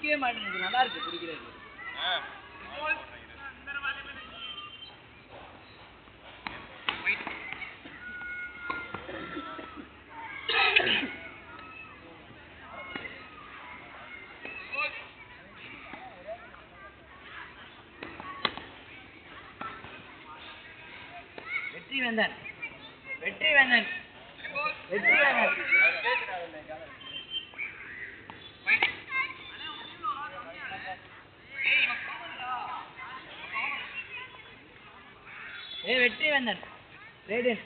பிடிக்கவே மாட்டேங்குது. நல்லா இருக்கு பிடிக்கிறது. வெற்றிவேந்தன் வெற்றிவேந்தன் வெற்றிவேந்தன் வெற்றிவேந்தன் ரேடியன்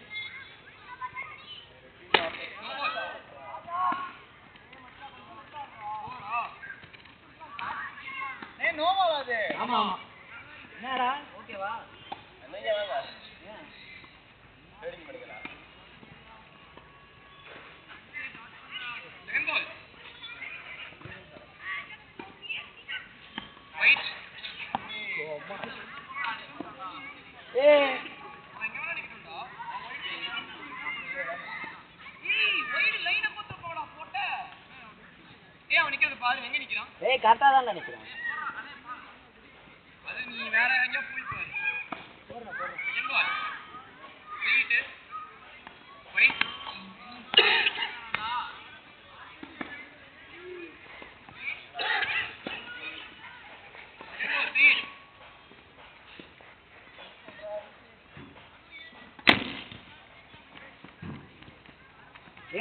ஆமா ஆமா என்னடா ஓகேவா கரெக்டா தான் நினைக்கிறேன். அது நீ வேற எங்கேயோ போய் பாரு. போறா போறா. Second ball. ரீட். வெயிட்.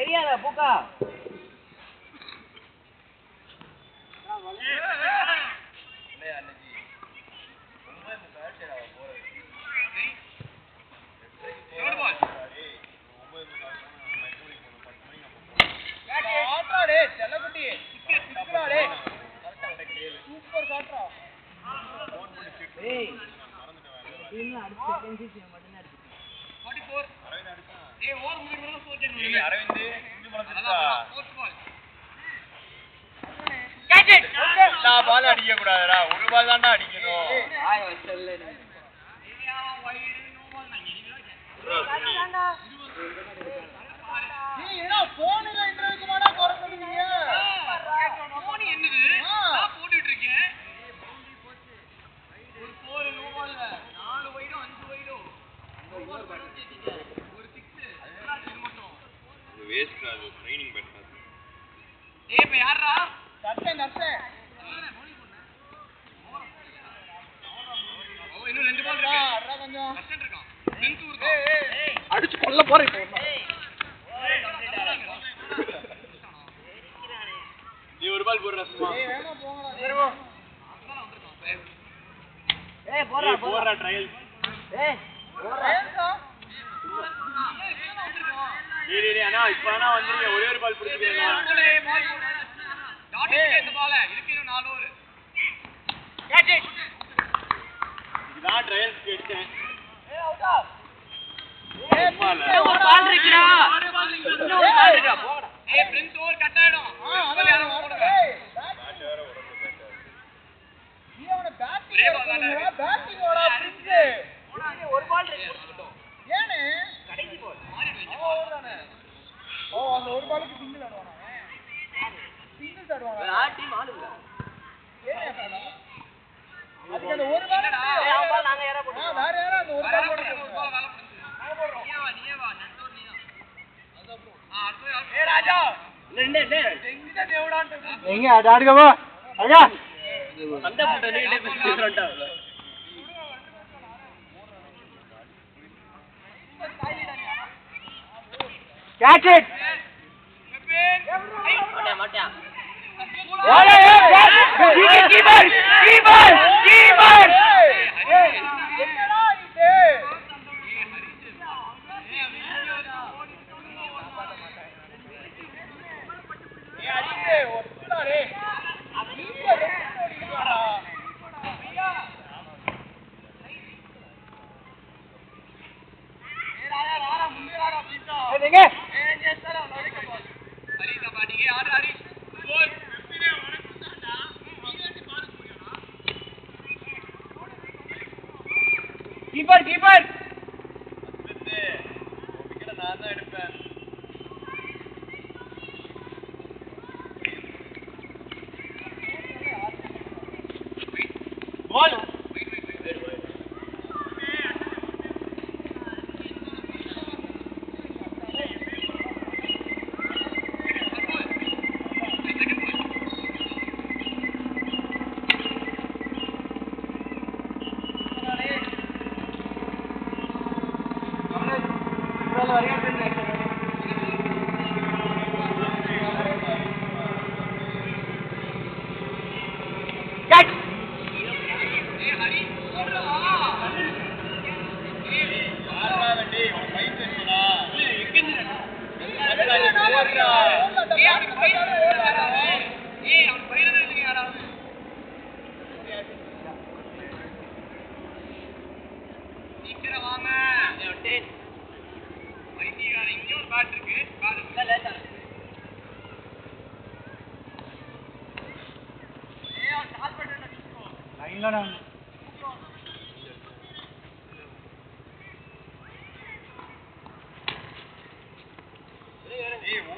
ஏரியால பூக்கா அடிக்க கூடாதுடா. ஒரு பால் தான்டா அடிக்கணும். அடிச்சு கொல்ல போறேன். நீ ஒரு பால் போடுற சும்மா. போடுற ட்ரையல். அண்ணா இப்ப வந்துருங்க. ஒரே ஒரு பால் பிடிச்சிருக்கீங்க. இதுதான் ட்ரையல்ஸ் கேட்டேன். Catch it! Keeper, keeper.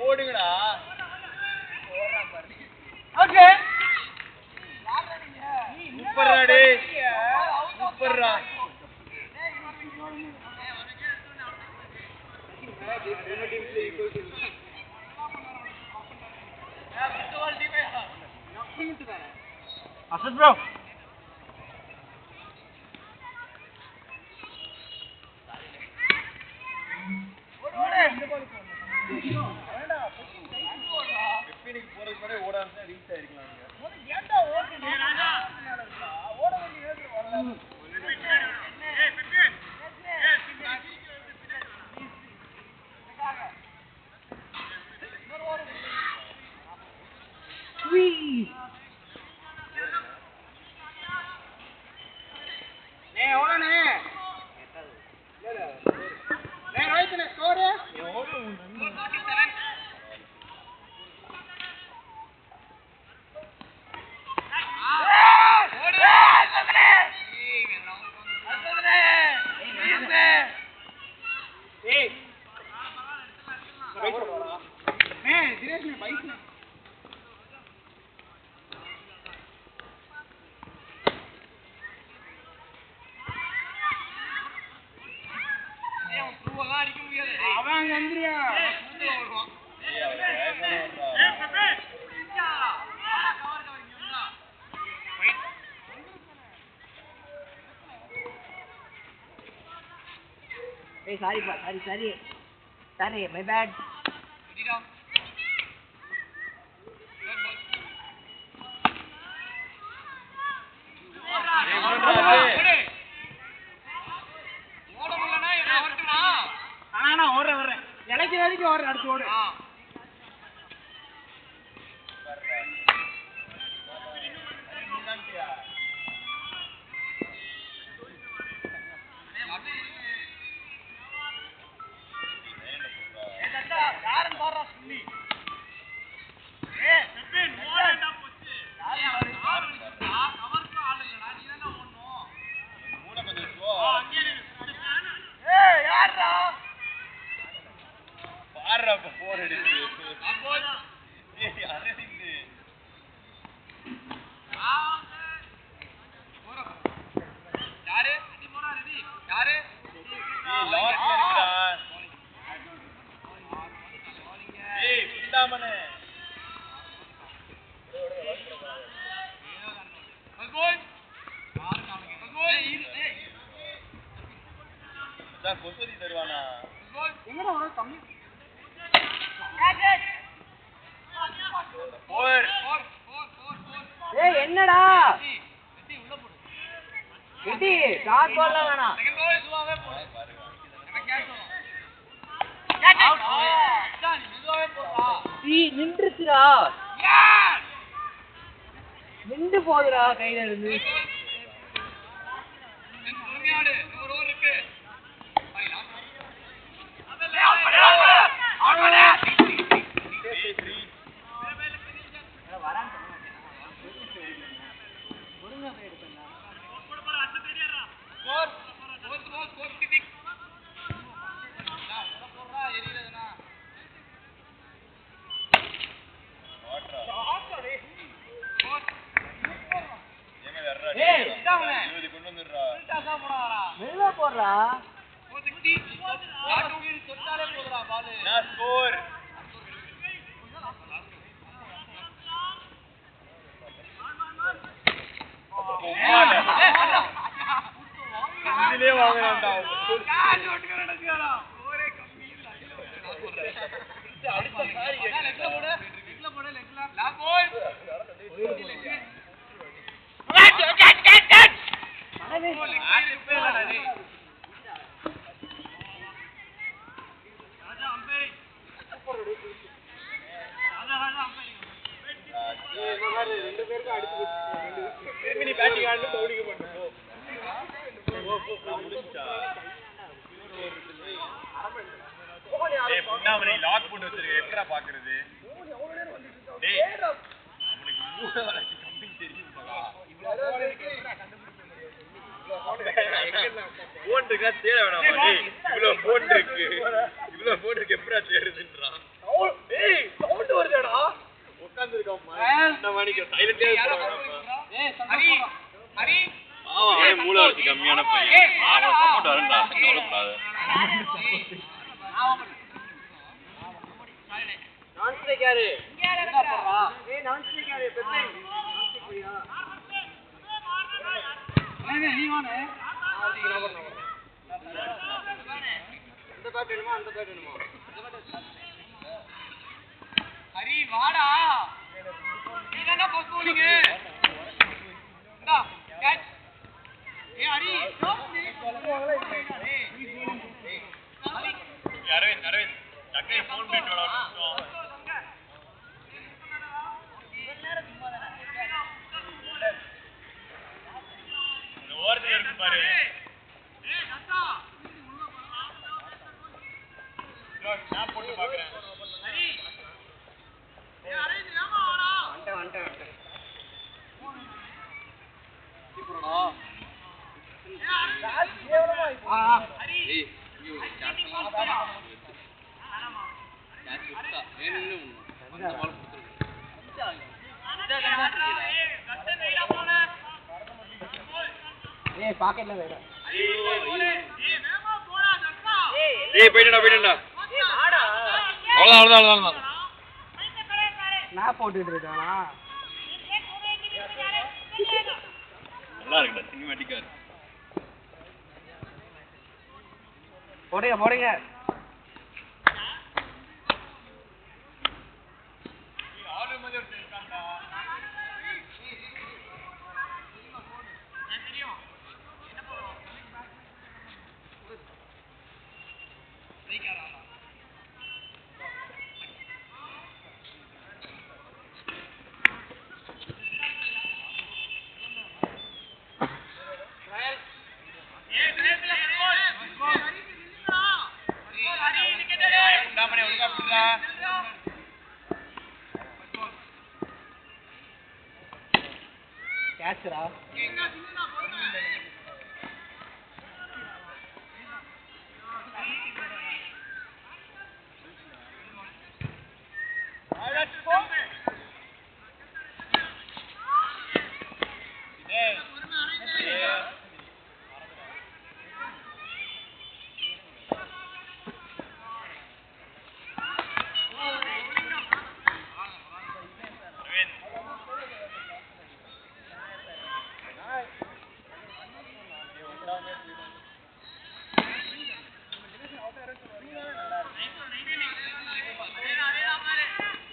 ஓடுங்கடா. சூப்பர்ரா டேய், சூப்பர்ரா. Asad bro. பிபினிக்கு போறதுக்கு முன்னாடி ஓடாம ரீச் ஆயிருக்கலாம். Hey, sorry, my bad. Hey, என்னடா எடி டாட் பால்ல வேணாம். நின்றுச்சுடா, நின்று போகுதுடா கையில இருந்து. மெதுவா போடுறா. நீ பேட்டிங் ஆடு பவுலிங் பண்ணு டேய் புண்ணாமணி லாக் போட்டு வச்சிருக்க எப்படா பாக்குறது டேய் அவனுக்கு மூட வளர்ச்சி கம்மி தெரியும்டா போன் இருக்கா தேட வேணாமா டேய் இவ்ளோ போன் இருக்கு எப்படா தேடுதுன்றான் டேய் சவுண்ட் வருதுடா உட்கார்ந்து இருக்கான் இந்த மணிக்கு சைலண்டா ஹரி ஹரி அவன் மூளை வளர்ச்சி கம்மியான பையன் அவன் சப்போர்ட் வரண்டா சொல்லக்கூடாது நான் ஸ்ட்ரைக் யாரு என்ன போறா ஏய் நான் ஸ்ட்ரைக் யாரு பெத்தை நான் ஸ்ட்ரைக் போயா நீ வானே அந்த பேட் வேணுமா ஹரி வாடா நீ தான போஸ் போலிங்க டா கேட்ச் ஏ ஹரி அரவிந்த் டக்கை ஃபோன் பண்ணிட்டு வாடா ஓவர்ல இருக்கு பாரு ஏய் சத்தா நான் போட்டு பார்க்கறேன் ஹரி ஏ ஹரி ஏமா வாடா வந்துட்டேன் ஹரி ஏய் கேட்ச் விட்டா வேணும்னு அந்த பால் ஏய் பாக்கெட்ல வேற ஏய் போய்டா அவ்வளவுதான் நான் போட்டுட்டு இருக்கானா நல்லா இருக்குடா சினிமேட்டிக்கா இருக்கு போடுங்க ஆளு மாதிரி ஒரு இருக்கான்டா கேட்ச்ரா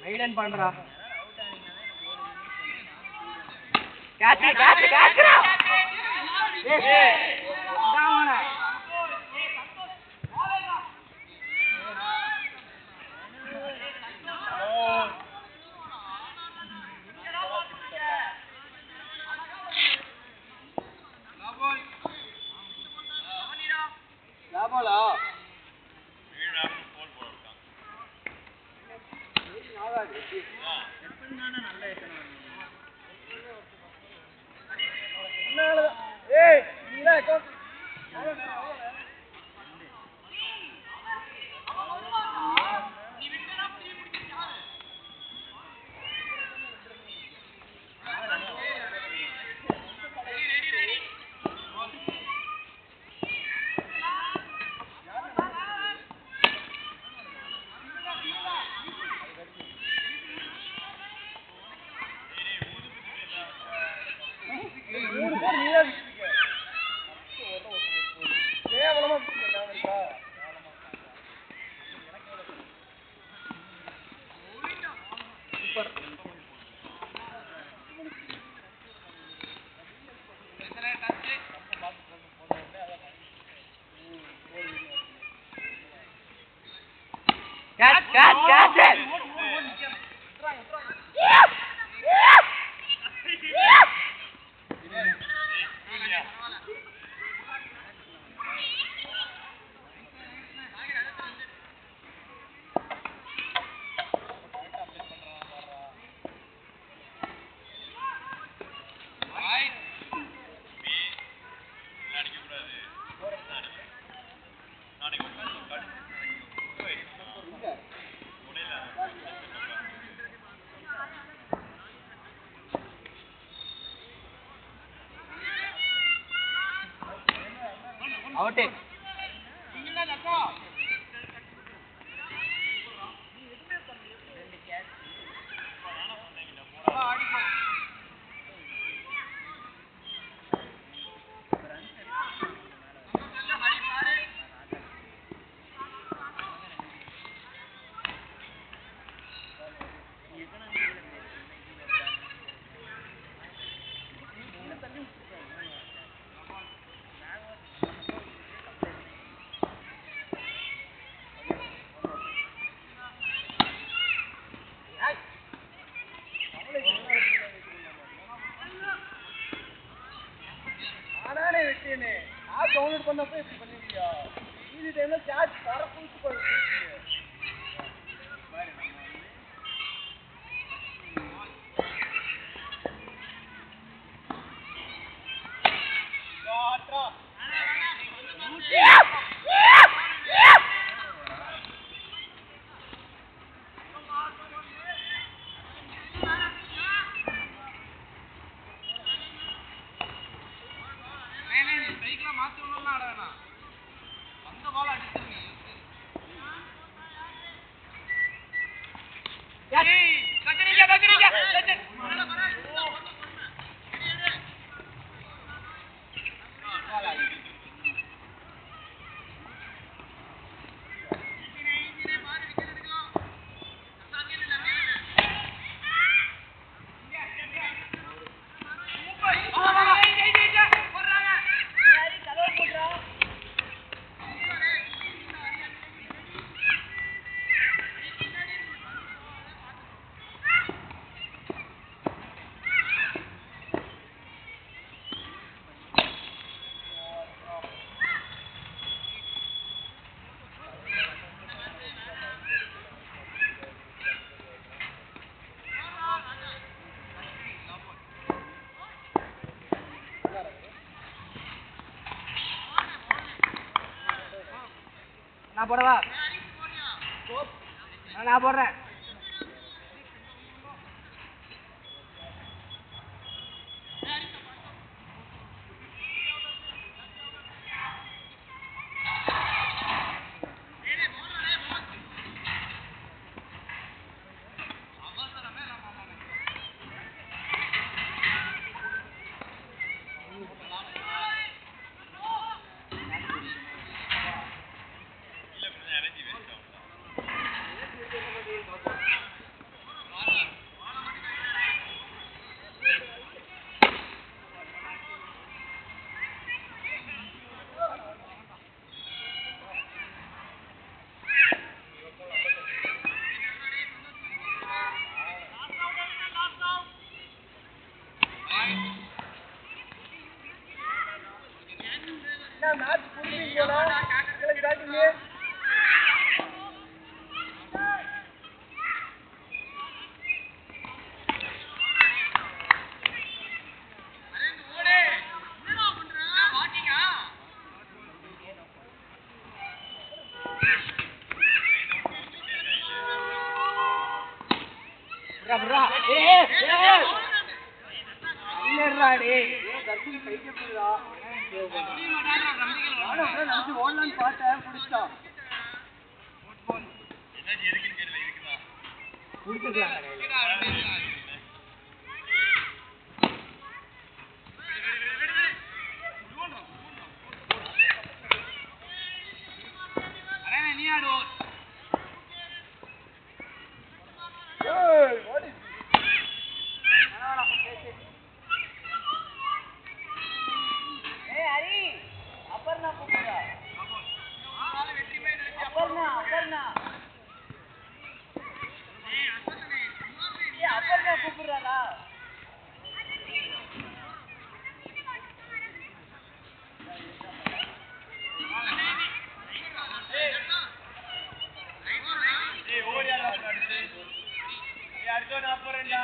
ரைடன் பண்றா கேட்ச்ரா ஏய் டவுன் லாபலா ஏய் நீடா அவுட்டே நானே வெட்டினே ஆப் டவுன்லோட் பண்ணப்ப இப்படி பண்ணிருக்கியா இது டைம்ல சார்ஜ் வர புடிச்சு போயிடுச்சு நான் போடவா நான் போடுறேன் மேட்ச் புரியுங்களா உங்களுக்கு பேட்டிங் bra இல்லடா டேய் தர்ஷன் கைக்கு போடுடா நான் ஓடலான்னு பார்த்தேன் புடிச்சா எனர்ஜி இருக்குன்னு தெரியல இருக்குதா புடிச்சலாம் அரே நீ ஆடு ஏய் வாட் இஸ் ஏய் ஹரி அப்பர்னா கூப்பிடுடா ஆளு வெற்றி பை அப்பர்னா ஏய் அப்பர்னா கூப்பிடுறாடா ஏய் ஓடியாடா அடுத்து ஏய் அடுத்து நான் போறேன்டா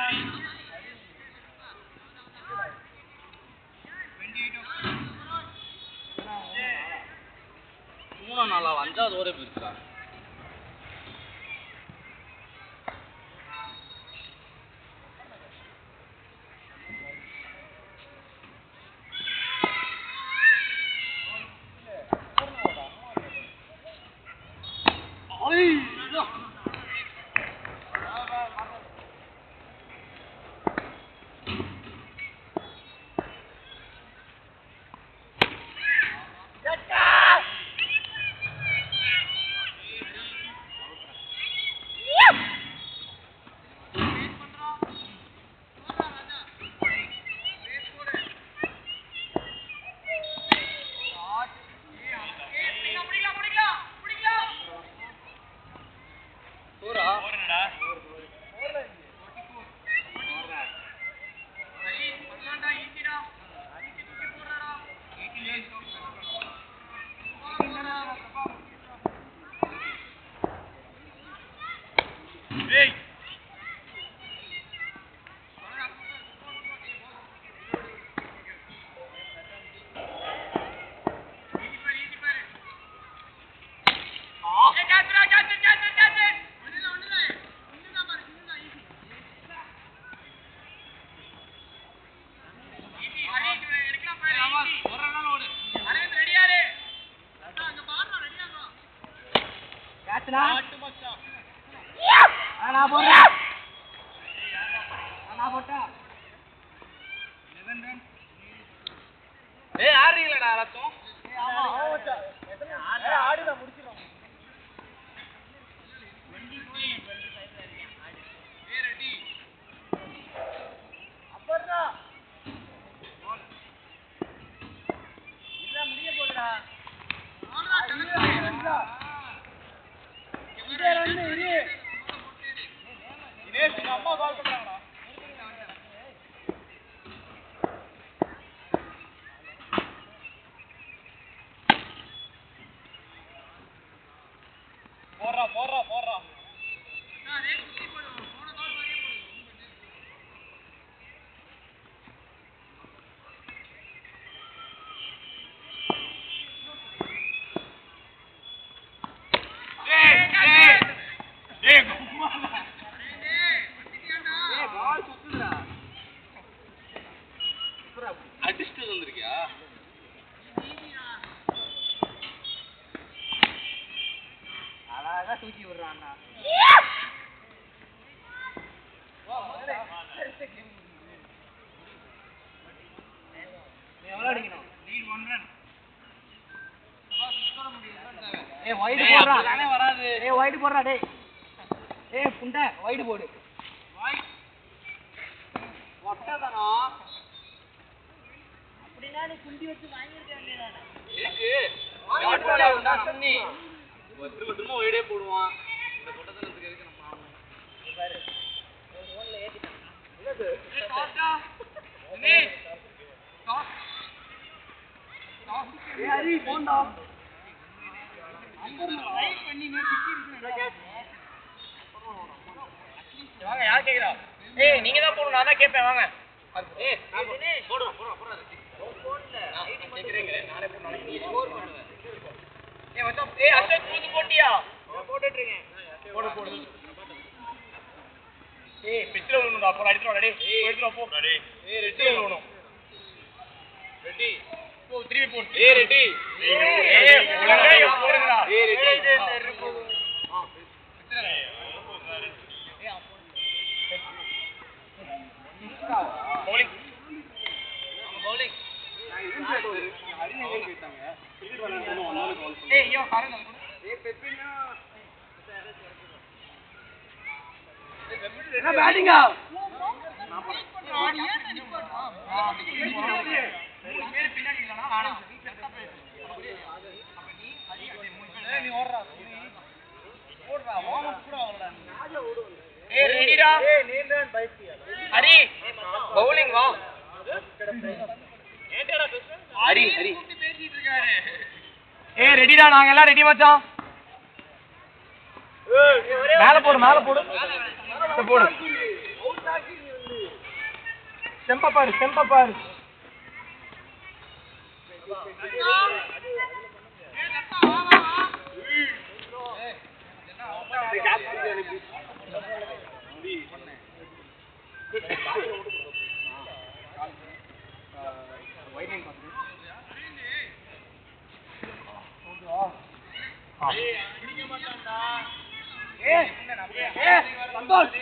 மூணா நாளா அஞ்சாவது ஓரே போயிருக்கா நான் போடுறேன். நான் போட்டேன். ஏய் ஆடுறீங்களடா ரத்தம். ஆமா மச்சான். ஆடுடா முடிச்சிரோம். அப்பறடா. இல்ல முடிய போகுதுடா. அம்மா கால் பண்றாங்கடா. போடுறா அடிச்சுட்டு வந்திருக்கியா? அழகா தூக்கி விடுறான் அண்ணா. எவ்வளவு அடிக்கணும்? Lead 1 run. ஏய் வைட் போடுறா. தானே வராது. ஏய் வைட் போடுறா டேய். ஏய் புண்டை வைட் போடு. ஒட்டதானா? அப்படினா நீ குண்டி வச்சு வாங்கி இருக்க வேண்டியதானே. இருக்கு. ஷார்ட் பால் ஆகும்டா சுன்னி. திரும்ப ஒரே போடுவான். இந்த பொட்டத்தனத்துக்கு எதுக்கு நம்ம ஆடணும்? பாரு. ஒரு ஓன்ல ஏத்திட்டான். என்னது? டாட்டா நீ டாட் ஏய் ஹரி போண்டா. ரைட் பண்ணி நீ டிக்கி வாங்க யார் கேக்குறா? ஏய் நீங்க தான் போணும் நான் தான் கேப்பேன் வாங்க. ஏய் போடுறா. போன்ல ஐடி கேக்குறீங்க நானே போடுறேன். நீ ஸ்கோர் பண்ணுவேன். ஏய் மச்சான் ஏய் அசோக் பூந்து போட்டியா? போட்டுட்டு இருக்கேன். போடு. ஏய் பிச்சில விழுணும்டா போடா அடிச்சுடா டேய். எடுத்துடா போ. ஏய் ரெடி விழுணும். ரெடி. போ திருப்பி போ. ஏய் ரெடி. ஏய் போடுங்கடா. ஏய் ரெடி. பவுலிங். பவுலிங். ஏய் யோ பாருங்க அது கூட. ஏய் பெப்பினா என்ன பேட்டிங்கா? பின்னாடி இல்லனா வேணாம். நீ ஓடுறா. ஓடுறா வார்ம் கூட ஆகலடா. ஏய் ரெடிடா. ஏய் நீ தான் பைக்கியா. ஹரி பவுலிங் வா. ஏண்டடா பேசு? ஹரி கூட்டி பேசிட்டு இருக்காரு. ஏய் ரெடிடா நாங்க எல்லாம் ரெடி மச்சான். மேல போடு. போடு. செம்ப பாரு. ஏய் லத்தா வா. சந்தோஷ்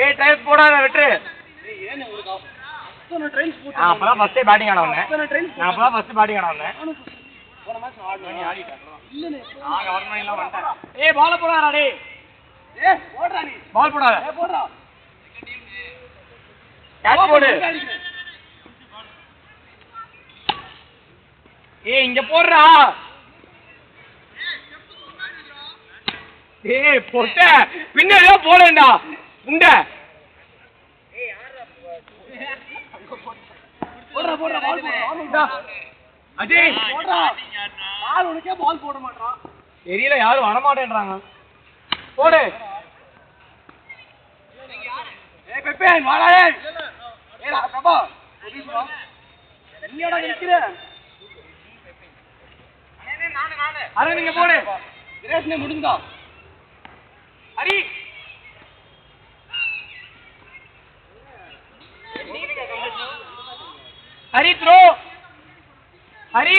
ஏய் ட்ரைஸ் போடாத விட்டு. ஏன் உங்களுக்கு அத்தனை ட்ரைன்ஸ் போட்டு நான் அப்பதான் ஃபர்ஸ்ட் பேட்டிங் ஆட வந்தேன். போன மேட்ச் ஆடுனேன் ஆடிட்டேன். இல்லனே நாங்க வரணும் இல்ல வந்துட்டேன். ஏய் பால் போடாதடா டேய். ஏய் போடுடா நீ. பால் போடாத. ஏய் போடுடா. கேட்ச் போடு. ஏய் இங்க போடுடா. ஏய் போட்ட பின்னாடியே போடண்டா. உண்ட. ஏய் யாரா போடுடா பால் போடுடா. அஜய் போடுடா. பால் உனக்கே பால் போட மாட்டான். தெரியல யாரும் வர மாட்டேன்றாங்க. போடு. ஏய் பெப்பேன் வாடா ஏய். ஏய் பிரபா. என்னடா நிக்கிற? நானே. அரை நீங்க போடு. ரேஸ்னே முடிஞ்சா. ஹரி. ஹரி த்ரோ. ஹரி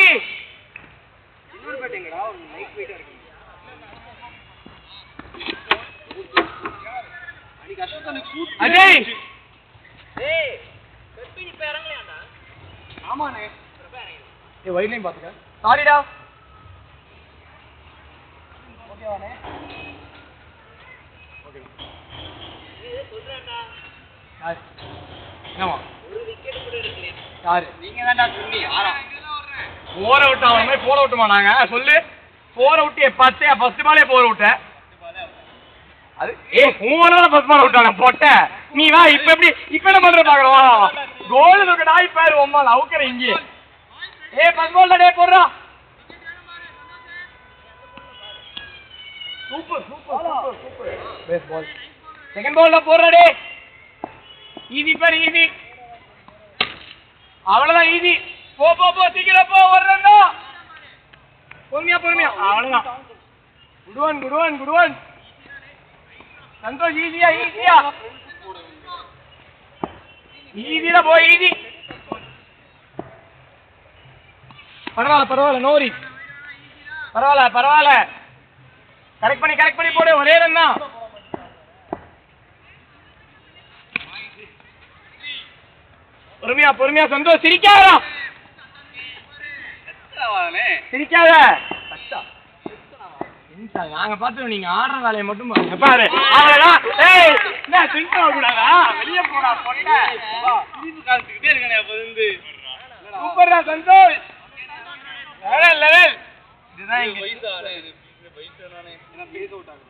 இன்னொரு பேட் எங்கடா ஒரு லைட் வெயிட்டா இருக்கு அன்னைக்கு அசோகனுக்கு சூட் அஜய் டேய் கெப்பி இப்ப இறங்கலையாடா ஆமாண்ணே ஏய் வைட்லையும் பாத்துக்க சாரிடா ஓகேவாண்ணே ஓகே சொல்றேன்டா யாரு என்னவா ஒரு விக்கெட் கூட எடுக்கலையா யாரு நீங்க தான்டா சுன்னி ஆறா போற விட்டு அவன் மாதிரி போற விட்டுமா நாங்க சொல்லு போற விட்டு பச்சையா ஃபர்ஸ்ட் பாலே போற விட்ட அது மூணாவது ஃபர்ஸ்ட் பால் விட்டானே போட்ட நீ வா இப்ப எப்படி இப்ப என்ன பண்ற பாக்குறோம் கோல் இருக்கடா இப்ப உம்மா லவுக்கற இங்க ஃபர்ஸ்ட் பால்ல டே போடுறா super super super super pace ball second பால்ல போடுறா டே ஈஸி பாரு ஈஸி அவ்வளவுதான் ஈஸி போ போ போ சீக்கிரம் போ வர்றா பொறுமையா பொறுமையா அவ்வளவுதான் குடுவான் குடுவான் குடுவான் சந்தோஷ் ஈஸியா ஈஸியா ஈஸியா போ ஈஸி பரவாயில்ல பரவாயில்ல நோரி பரவாயில்ல பரவாயில்ல கரெக்ட் பண்ணி போடு ஒரே ரன் தான் பொறுமையா பொறுமையா சந்தோஷ் சிரிக்காதடா சிரிக்காத நாங்க பாத்து நீங்க ஆடுற வேலையை மட்டும் பாருங்க பாரு அவ்வளவுதான் ஏய் என்ன சிரிக்க கூடாதா வெளிய போடா பொட்ட சிரிப்பு காமிச்சிட்டே இருக்கனே அப்ப வந்து சூப்பர்டா சந்தோஷ் லெவல் லெவல் இதுதான் இங்க வயசானே வயசானே என்ன பேச விட்டாங்க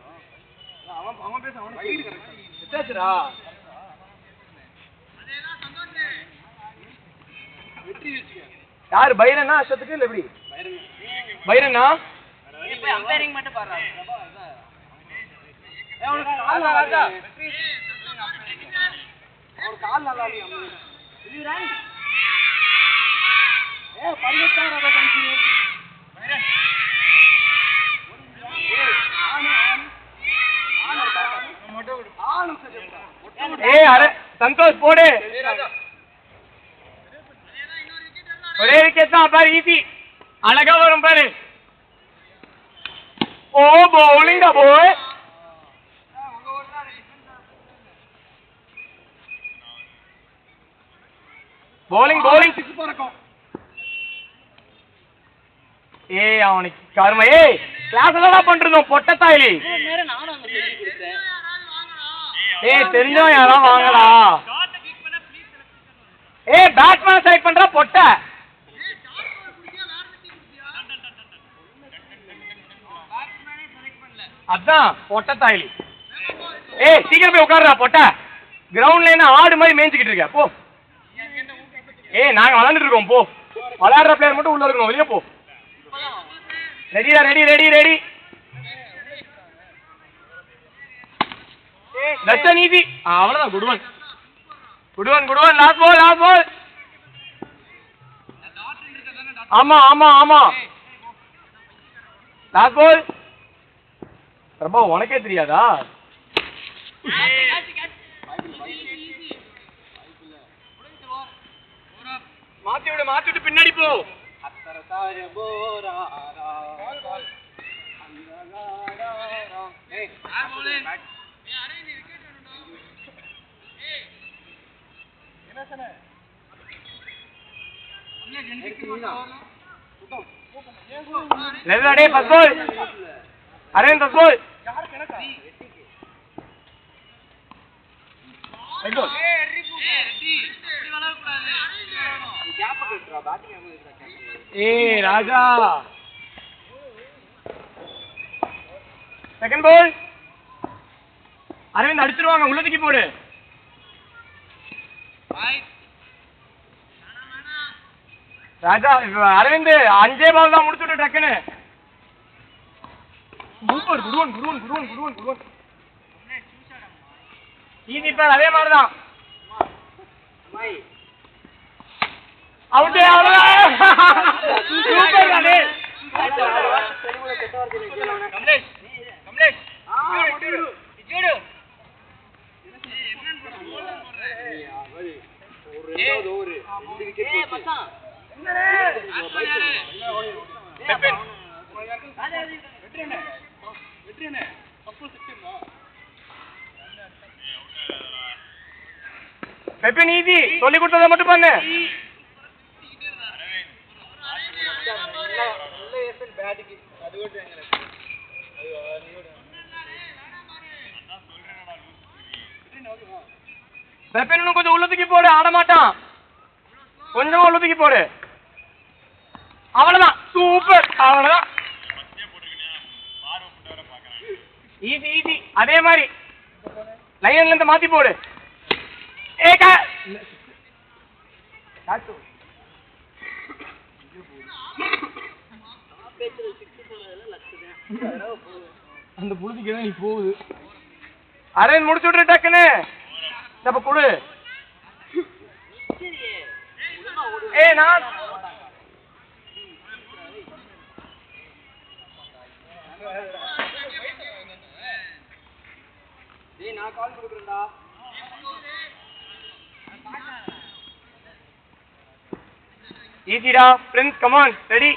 அவன் பேச அவன் சைடு கரெக்ட்டா எத்தாச்சுடா அதேதான் சந்தோஷ் வெற்றி வெச்சுங்க யார் பைரனா அஷத்துக்கு இல்ல எப்படி பைரனா நீ போய் அம்பையரிங் மட்டும் பாறா ஏய் அவனுக்கு கால் நல்லா இருக்கா அவர் கால் நல்லா இல்ல இது ரன் ஏய் பரிகெட்டாரா கன்சி பைரன் ஏய் அரே சந்தோஷ் போடு ஒரே விக்கெட் தான் பாரு ஈஸி அழகா வரும் பாரு ஓ பவுலிங்கா போய் bowling சிக்ஸ் பறக்கும் ஏய் அவனுக்கு கர்ம ஏய் கிளாஸ் எல்லாம் பண்றோம் பொட்ட தாயிலி நேரா நானும் அங்க சொல்லி கொடுத்தேன் ஏய் தெரிஞ்சவன் யாராவது வாங்கடா ஏய் பேட்ஸ்மேன் செலக்ட் பண்றா பொட்ட அதான் பொட்ட தாயிலி ஏய் சீக்கிரம் போய் உட்காருடா பொட்ட கிரவுண்ட்ல என்ன ஆடு மாதிரி மேய்ஞ்சிக்கிட்டு இருக்க போ ஏய் நாங்க விளையாண்டுட்டு இருக்கோம் போ விளையாடுற பிளேயர் மட்டும் உள்ள இருக்கணும் வெளியே போ ரெடியா ready ready ready left and easy அவ்வளவுதான் good one good one good one last ball ஆமா ஆமா ஆமா லாஸ்ட் பால் பிரபா உனக்கே தெரியாதா மாத்தி விட்டு பின்னாடி போ டே ஃபர்ஸ்ட் பால் அரேன் ஃபர்ஸ்ட் பால் ரைட் பால் ஏய் ராஜா செகண்ட் பால் அரவிந்த் அடிச்சிருவாங்க உள்ள தூக்கி போடு ராஜா அரவிந்த் 5 பால் தான் முடிச்சுட்டு டக்குன்னு சூப்பர் குடுவன் ஈஸி பால் அதே மாதிரி தான் அவுட் அவ்வளவுதான் சூப்பர் தானே கமலேஷ் ஜூடு ஒரு ரெண்டாவது ஓவர் 2 விக்கெட் போச்சு பெப்பின் பெப்பின் ஈஸி சொல்லி கொடுத்ததை மட்டும் பண்ணு. பெப்பின் கொஞ்சம் உள்ள தூக்கி போடு, ஆடமாட்டான். கொஞ்சமா உள்ள தூக்கி போடு. அவ்வளவுதான், சூப்பர், அவ்வளவுதான். Easy easy. அதே மாதிரி லைன்ல இருந்து மாத்தி போடு. அந்த புழுதிக்கு நீ போகுது. அரேன் முடிச்சு விட்டுரு டக்குன்னு. இப்ப குடு. நான் கால் கொடுக்குறேன்டா. ஈஸிடா பிரின்ஸ், கம் ஆன், ரெடி.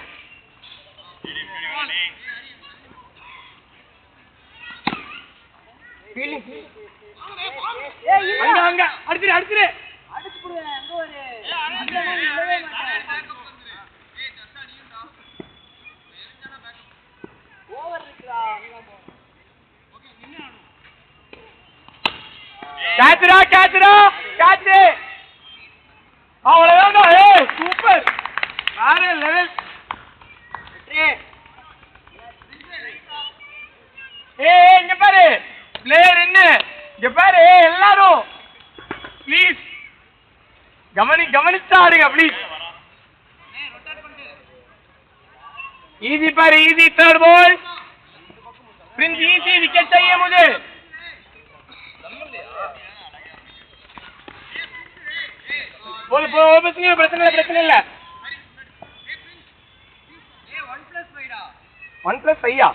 அங்க அங்க அடிச்சிரு அடிச்சிரு. கேட்சுடா கேட்சுடா கேட்சு. அவ்வளவுதான். ஏய் சூப்பர், வேற லெவல். ஏய் இங்க பாரு பிளேயர் என்ன, இங்க பாரு எல்லாரும் ப்ளீஸ் கவனிச்சு ஆடுங்க ப்ளீஸ். ஈஸி பாரு, easy third ball Prince, easy wicket चाहिए मुझे. बोल बोल பிரச்சனை இல்ல. 1+5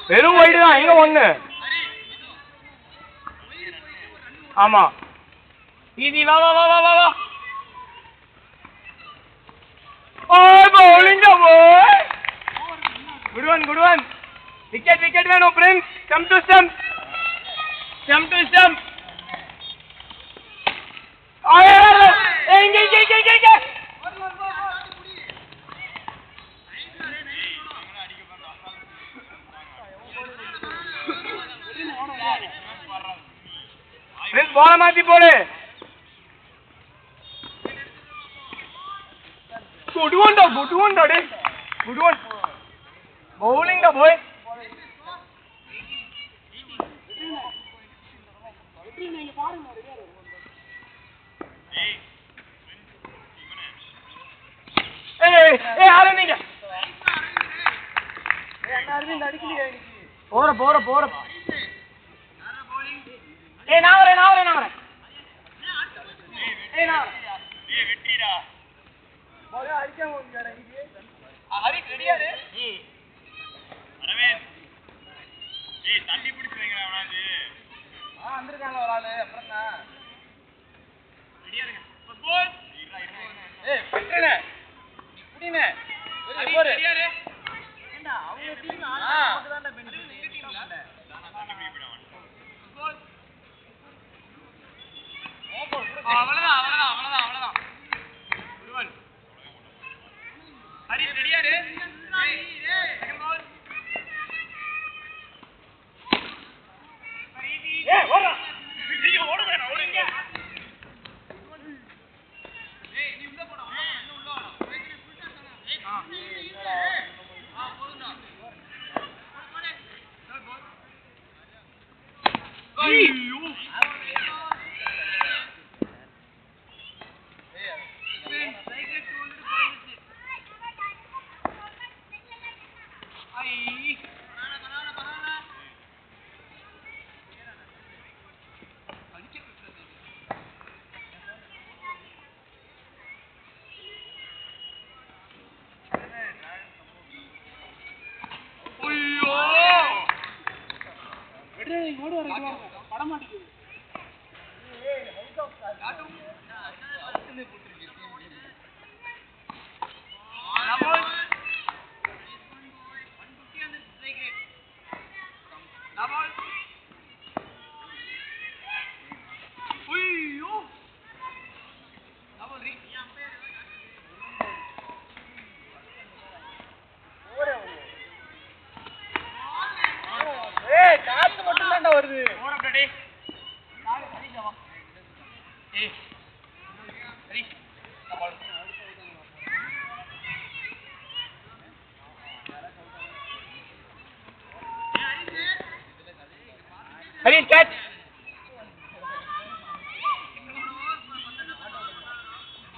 வெறும் வைடு தான். எங்க ஒண்ணு? ஆமா ஈஸி. வா வா வா வா வா. ஓய் பவுலிங் போய். Good one. விக்கெட் வேணும் பிரின்ஸ். Stump to stump. இங்க பிரின்ஸ் பால மாத்தி போடு. Good one day. Good one bowling da boy. ஏய் ஆரம்பிங்க. அரவிந்த் அடிக்கலையே. போற. ஏய் நான் வரேன். ஏய் வெட்டிடா. போய் அடிக்க முடியல இங்க. ஹரி ரெடியா ரே? அரவிந்த் ஏய் தண்ணி பிடிச்சு வைங்கடா அவனாது. வந்திருக்காங்க ஒரு ஆளு. அப்புறம் தான் ரெடியா இருங்க. ஃபுட்பால் ஏய் வெட்டறே புடினே. ஹரி ரெடியா ரே? ஏண்டா அவங்க டீம் ஆடுறது தான்டா பெனிஃபிட். எங்க டீம்ல தானா தண்ணி பிடிப்படா. ஃபுட்பால் அவ்வளவுதான். குட். ஹரி ரெடியா ரே? Second ball. ஏய் ஓடுடா. நீ ஓடுங்க. ஏய் நீ உள்ள போடா. உள்ள வா. போடுடா. ஐயோ ஏய் சரி நான் பால் ஹரி கேட்ச்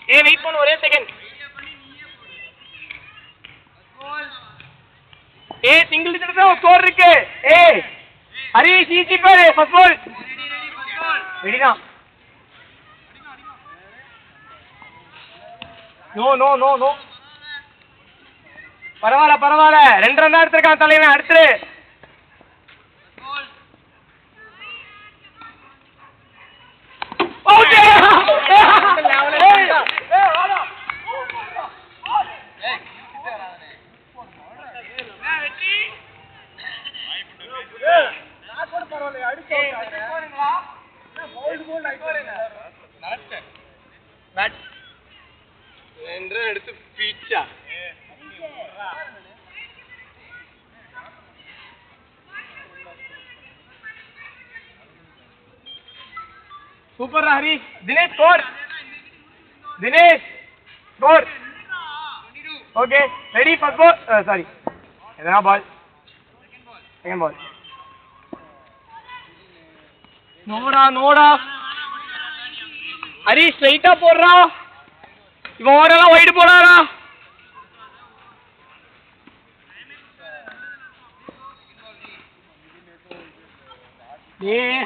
ஏய் வெயிட் பண்ணு ஒரே செகண்ட் ஏய் சிங்கிள் டிஜிட் தான் ஸ்கோர் இருக்கு ஏய் ஹரி சிசி பாரு ஃபர்ஸ்ட் பால் ரெடிடா நோ நோ நோ நோ பரவாயில்ல 2 ரன் தான் எடுத்திருக்கான் தலைவன் அடுத்து ஓகே எடுத்து பீச்சா super Hari Dinesh score okay ready first ball sorry எதனா பால் செகண்ட் பால் நோடா ஹரி ஸ்ட்ரைட்டா போடுறா இவன் ஓரெல்லாம் வைடு போடாரா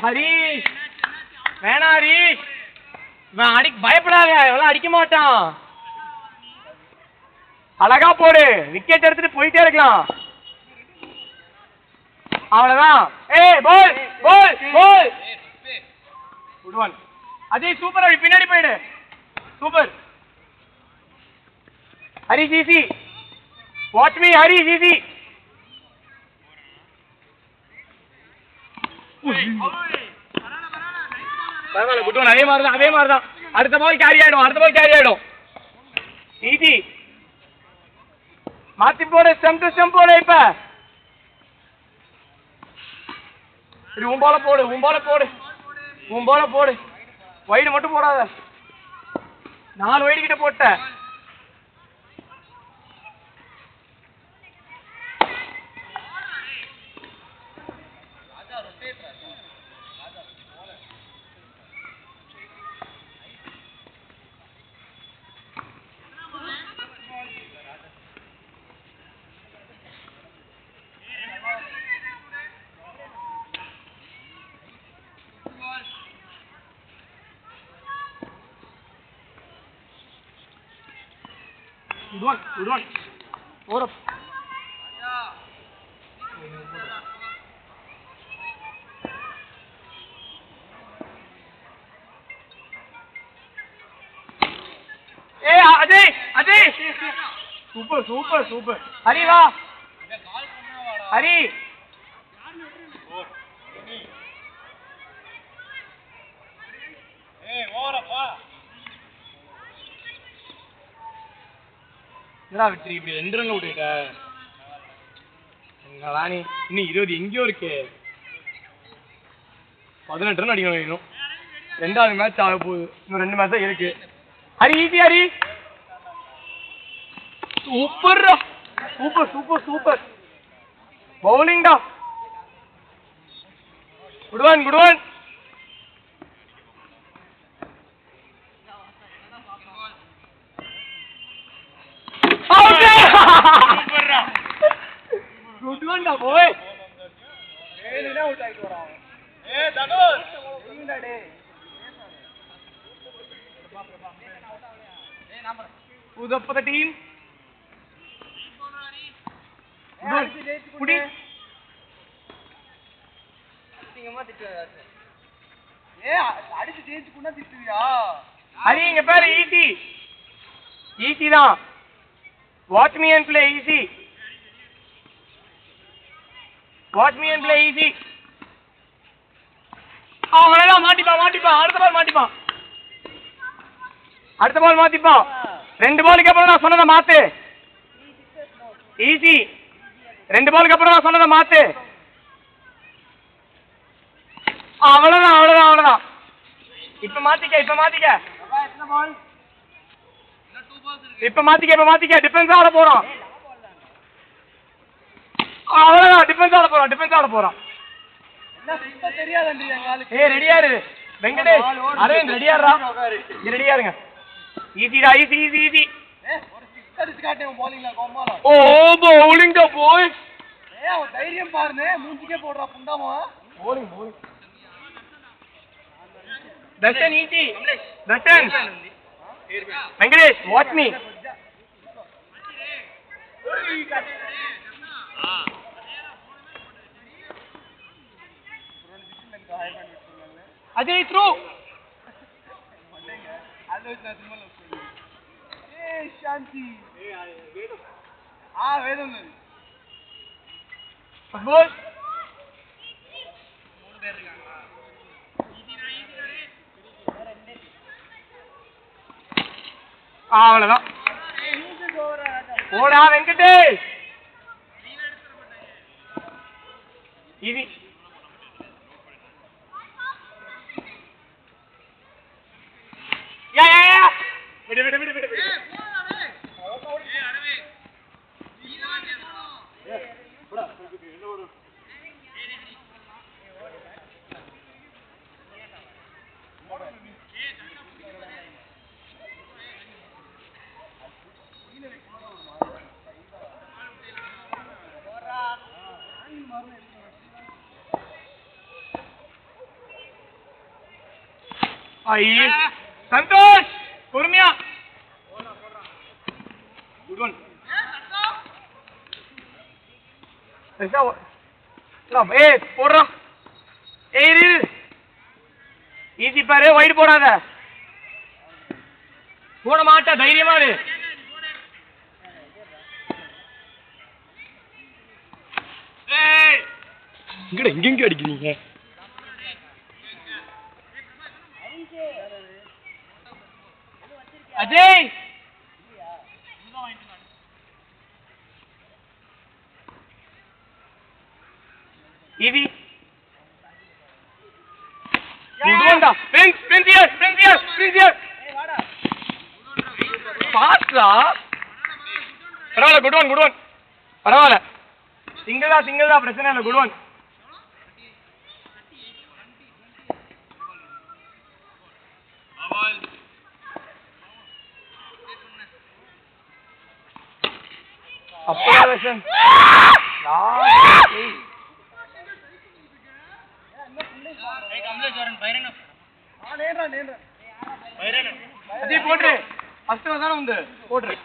ஹரீஷ் வேணா ஹரீஷ் இவன் பயப்படாத இவெல்லாம் அடிக்க மாட்டான் அழகா போடு விக்கெட் எடுத்துட்டு போயிட்டே இருக்கலாம் அவ்வளவுதான் ஏய் ball good one Ajay super அப்படி பின்னாடி போயிடு சூப்பர் ஹரி சிசி வாட்ச் மீ ஹரி சிசி பரவாயில்ல குட் ஒன் அதே மாதிரிதான் அடுத்த பால் கேரி ஆயிடும் ஈஸி மாத்தி போடு ஸ்டெம் டு ஸ்டெம் போடு இப்ப சரி உன் பால போடு வைடு மட்டும் போடாத 4 வைடு கிட்ட போட்ட Good one. Over up. Hey, Ajay. Super. Hari va. Hari. Hey, over up va. என்னடா வெற்றி இப்படி 2 ரன் விட்டுட்ட என்னடா நீ இன்னும் 20 எங்கேயோ இருக்கு 18 ரன் அடிக்கணும் இன்னும் 2வது மேட்ச் ஆக போகுது இன்னும் 2 மேட்ச் தான் இருக்கு Hari easy Hari super bowling டா good one Good one da boy. Hey, nina out ஆயிட்டு வரான். Hey, தனுஷ். எங்கடா டேய்? Hey, number. Who's up for the team? Pudi. நீங்கமா திட்டுறீங்க. ஏய், அடிச்சு ஜெயிச்சுக்குனா திட்டுவியா? ஹரி இங்க பாரு ஈஸி தான். Watch me and play easy. அவ்வளவுதான் மாட்டிப்பான் அடுத்த பால் மாத்திப்பான் 2 பாலுக்கு அப்புறம் நான் சொன்னதை மாத்து ஈஸி 2 பாலுக்கு அப்புறம் நான் சொன்னதை மாத்து அவ்வளவுதான் இப்ப மாத்திக்க எத்தனை பால் இப்ப மாத்திக்க டிஃபென்ஸ் ஆட போறோம். அவ்வளவுதான் டிஃபென்ஸ் ஆட போறோம். தெரியாதன்றி எங்க ஆளு ஏய் ரெடியா இரு வெங்கடேஷ் அரவிந்த் ரெடியாரா ரெடியா இருங்க. ஈஸிடா ஈஸி ஒரு சிக்ஸ் அடிச்சு காட்டேன் bowlingல கோமாளா ஓ bowling the boy அவன் தைரியம் பாருனே மூஞ்சிக்கே போடுறா புண்டாமா bowling Darshan easy Darshan Venkatesh watch me Ajay through शांति वेदम फुटबॉल அவ்வளவுதான் போடா வெங்கடேஷ் இது யா விடு ஐயே சந்தோஷ் பொறுமையா குட் ஒன் ஏய் போடுறா ஏய் ஈஸி பாரு வைட் போடாத போட மாட்டா தைரியமா இரு ஏய் இங்க அடிக்கிறீங்க Ajay Evie good one da Prince here fast da பரவாயில்ல good one பரவாயில்ல சிங்கிள் தான் பிரச்சனை இல்லை good one அப்பா ரஷன் அஜி போட்ரு ஃபர்ஸ்ட் வந்தானே வந்து போட்ரு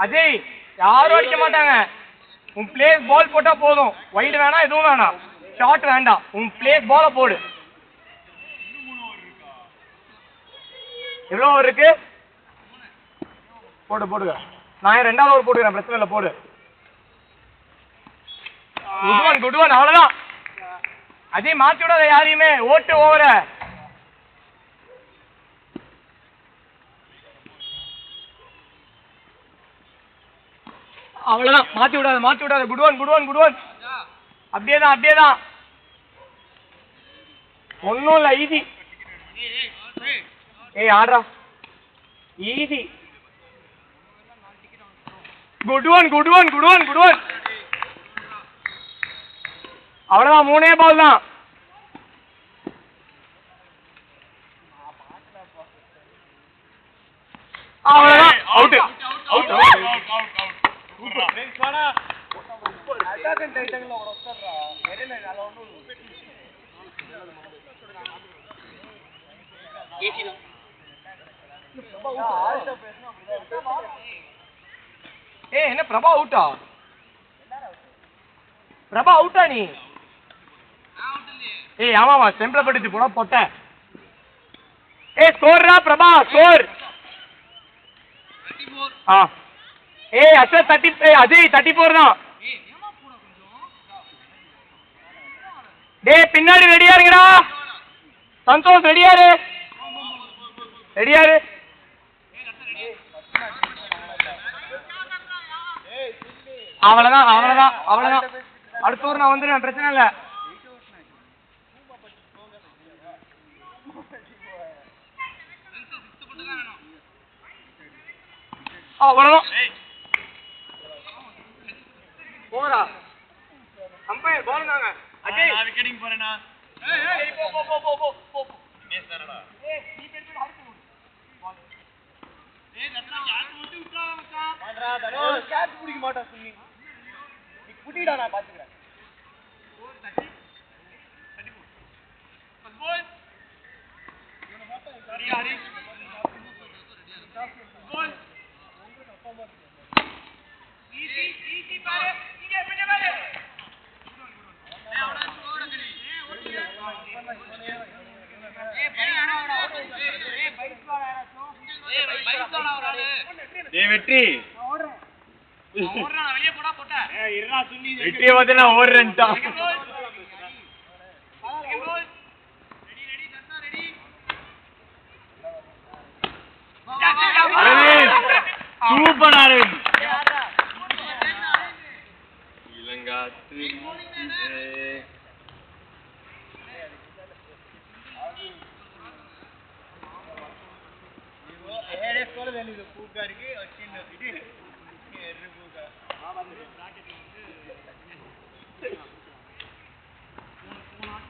அஜய் யாரும் அடிக்க மாட்டாங்க உன் பிளேஸ் பால் போட்டா போதும் வைட் வேணாம் எதுவும் வேணாம் ஷார்ட் வேண்டாம் உன் பிளேஸ் பால போடு எவ்வளோ ஓவர் இருக்கு போடுங்க நான் ரெண்டாவது ஓவர் போட்டுக்கிறேன் பிரச்சனை இல்லை போடு குட் ஒன் அவ்வளவுதான் அஜய் மாத்தி விடாத யாரையுமே ஓட்டு ஓவர அவ்வளவுதான் மாத்தி விடாத குட் ஒன் அப்படியேதான் ஒன்னும் இல்ல ஈஸி ஏய் ஆடுறா ஈஸி குட் ஒன் அவ்வளவுதான் 3 பால் தான் அவ்வளவுதான் அவுட் ஏய் என்ன பிரபா அவுட்டா நீ ஏய் ஆமாமா செம்பிள பட்டுச்சு போட போட்ட ஏய் ஸ்கோர்ரா பிரபா ஸ்கோர் 34 ஏய் அச்சா 30 அஜய் 34 தான் டேய் பின்னாடி ரெடியா இருங்கடா சந்தோஷ் ரெடியா இரு அவ்வளவுதான் அடுத்த ஊர் நான் வந்துடுவேன், பிரச்சனை இல்லை. அவ்வளோதான். போடா அம்பையர் பால் தாங்க. அஜய் நான் விக்கெட்டிங் போறேனா? போ. மேஸ் தானடா. நீ பெருசு அடுத்து பால். ரத்னா யாரு மட்டும் விட்டுறாங்க மச்சான். மாட்றா தனுஷ் கேட்ச் பிடிக்க மாட்டா சுன்னி. நீ புடிடா நான் பாத்துக்கறேன். கோல் தட்டி போ. First ball. சரி ஹரி. கோல். ஈஸி பாரு. இங்க பின்ன பாரு. அவன ஸ்கோர் அடி. ஓடியா. வெற்றி வெளியே போடா போட்ட. வெற்றியை பார்த்து நான் ஓடுறேன்ட்டான். சூப்பர் அரவிந்த். இளங்காத்து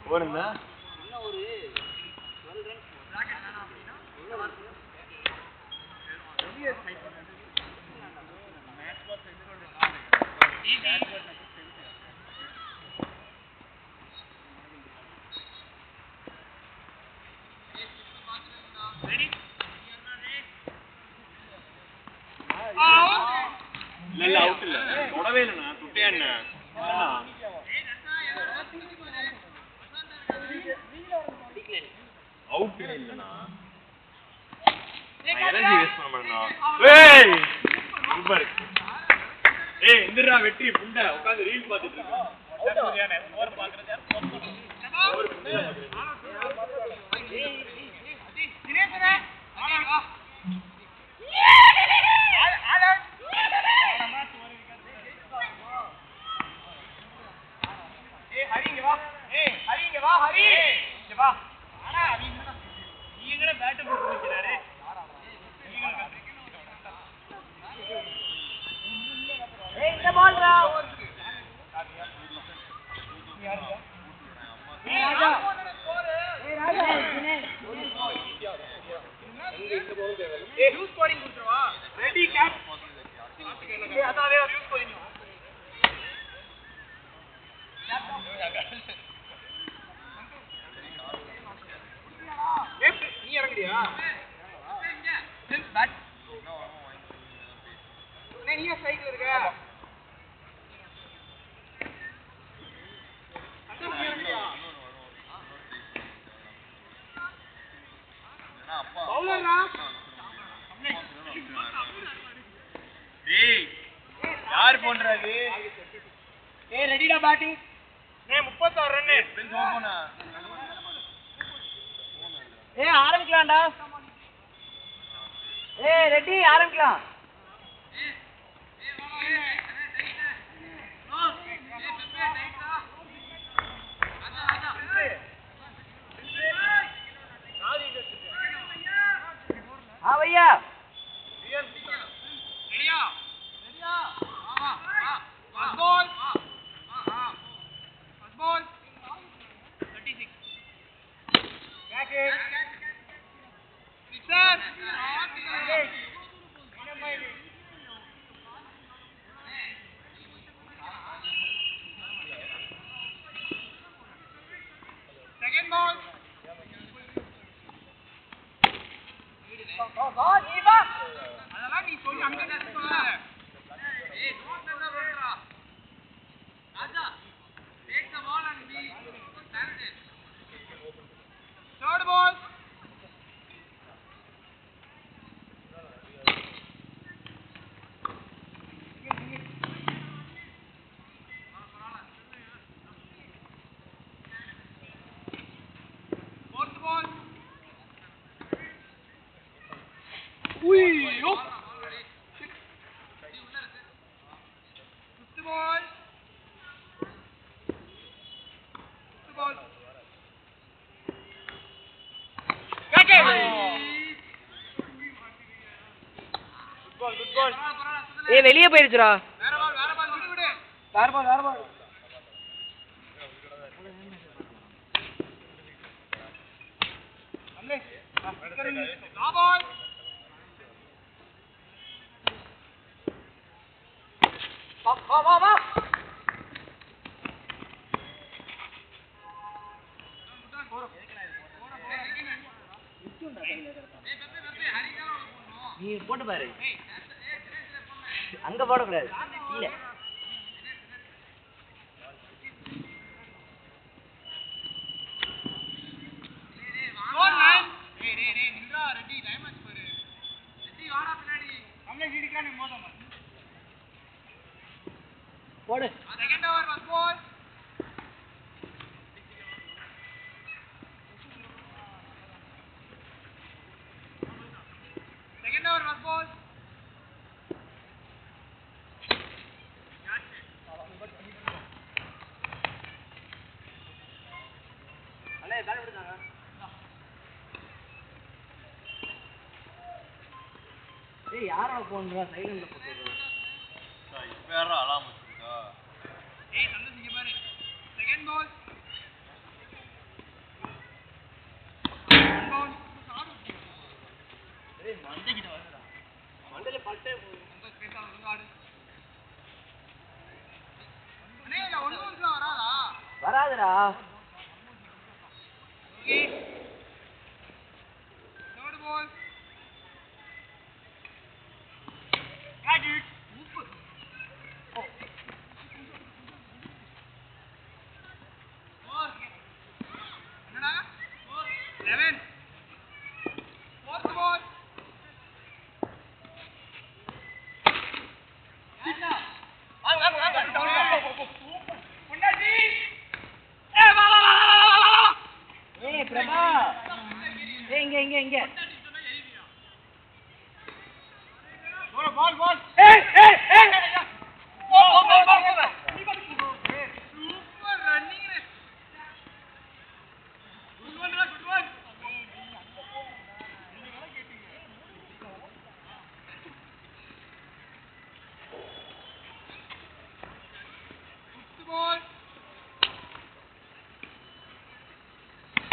ஓடுங்க. இல்ல அவுட் இல்ல, தொடவே இல்லண்ணா, துட்டையா என்ன அவுட் இல்லண்ணா, எனர்ஜி வேஸ்ட் பண்ண மாட்டேனா. ஏய் சூப்பர். ஏய் இந்திரா வெற்றி புண்ட உட்கார்ந்து ரீல் பார்த்துட்டு இருக்க. அவுட் யானே ஓவர் பாக்குறது யார் ஓவர் தினேஷனே ஆனா வா. ஹரி இங்க வா ஹரி இங்க வா. ஆனா நீங்க பேட் போட்டு நிக்கிறாரு. இந்த பால் ரா. ராஜா ராஜா தினேஷ் யூஸ் ஸ்கோரிங் குடுறவா. ரெடி கேப். அதாவே யூஸ் ஸ்கோரிங். நீ இறங்குறியா? பேட் நீ ஸ்ட்ரைக்ல இருக்க. பவுலரா டேய் யார் போன்றது? ஏய் ரெடிடா பேட்டிங். 36 ரன். பென் போனா ஏய் ஆரம்பிக்கலாம்டா. ஏய் ரெடி ஆரம்பிக்கலாம். हाँ भैया रेडिया हाँ first ball 36 catch it sixer second ball அதெல்லாம் நீ சொல்லி அங்க தான் சொல்ல. ஏய் டோன்ட் என்ன பண்றா Raja. Take the ball and be stand it. Third ball fourth ball. Uy, ஏய் வெளியே போயிருச்சுடா. வேற பால் விடு விடு. வேற பால். அம்லே லா பால். வா. நீ போட்டு பாரு. அங்க போடக்கூடாது கீழே. போடு. Second over first ball. Second over first ball. அண்ணே பேட் எடுத்தாங்க. ஏய் யாரா போன்றா சைலண்ட்ல போட்டுறா. இப்ப யாரா அலாம் வச்சிருக்கா? ஏய் சந்தோஷ் இங்க பாரு. Second ball. ஏய் மண்டைக்கிட்ட வரடா. மண்டையில பட்டே போகுது. சந்தோஷ் பேசாத வந்து ஆடு. அண்ணே இல்ல 1 நிமிஷம் வராதா? வராதுடா. Okay. Third ball. Catch it. Super. என்னடா 11. Fourth ball. பொண்டாட்டி. ஏய் வா. ஏய் பிரபா. ஏய் இங்க. பால். ஏய். சூப்பர் ரன்னிங் ரே. Good one. Fifth ball.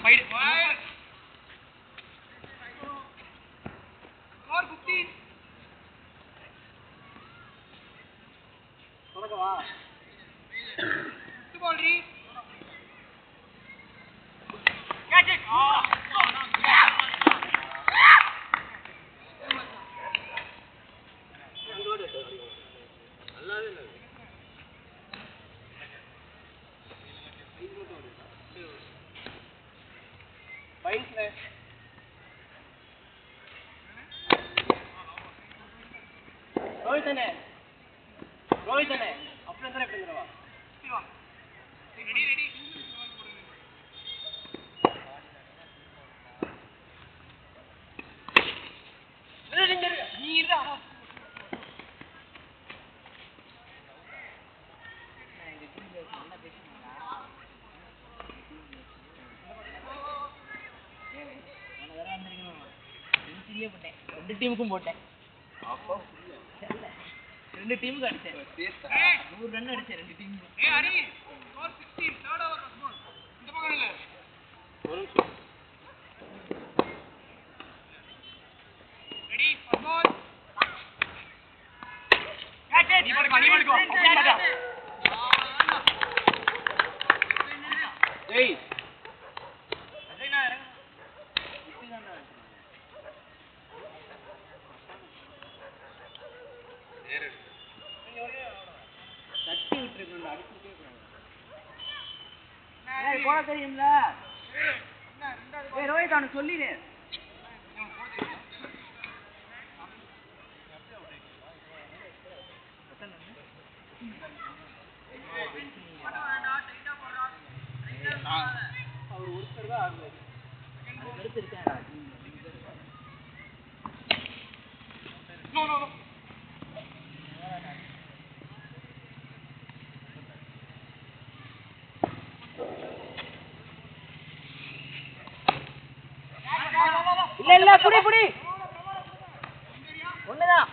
Wide. Score 15. தொடக்கவா. ஃபிஃப்த் பால் ரீ. Catch it. நல்லாவே இல்ல. பைன்ஸ்ல ரோஹித் அண்ணே அப்புறம் சார் எப்படிங்கிறவா. ரெடி. நீ இருடா. ரெண்டு டீமுக்கும் போட்டேன். 2 டீமுக்கு அடிச்சேன். 100 ரன் அடிச்சேன் 2 டீமுக்கும். ஏய் Hari score 16. Third over first ball. இந்த பக்கம் இல்ல. Ready first ball. Catch it. நீ பாடுக்கோ. ஏய் தட்டி விட்டுருக்கோம். அடிச்சுட்டே இருக்காங்க. போட தெரியும்ல. ஏய் ரோஹித் அவனுக்கு சொல்லிடு. அவர் ஒருத்தர் தான் ஆடுவார். அடுத்து இருக்காரா? நோ இல்ல புடி ஒண்ணுதான்.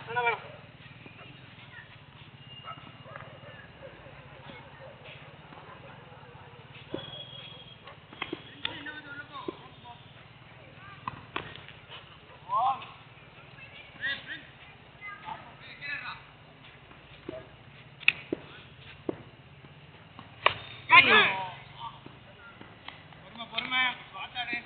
பொறுமை வாட்டாரு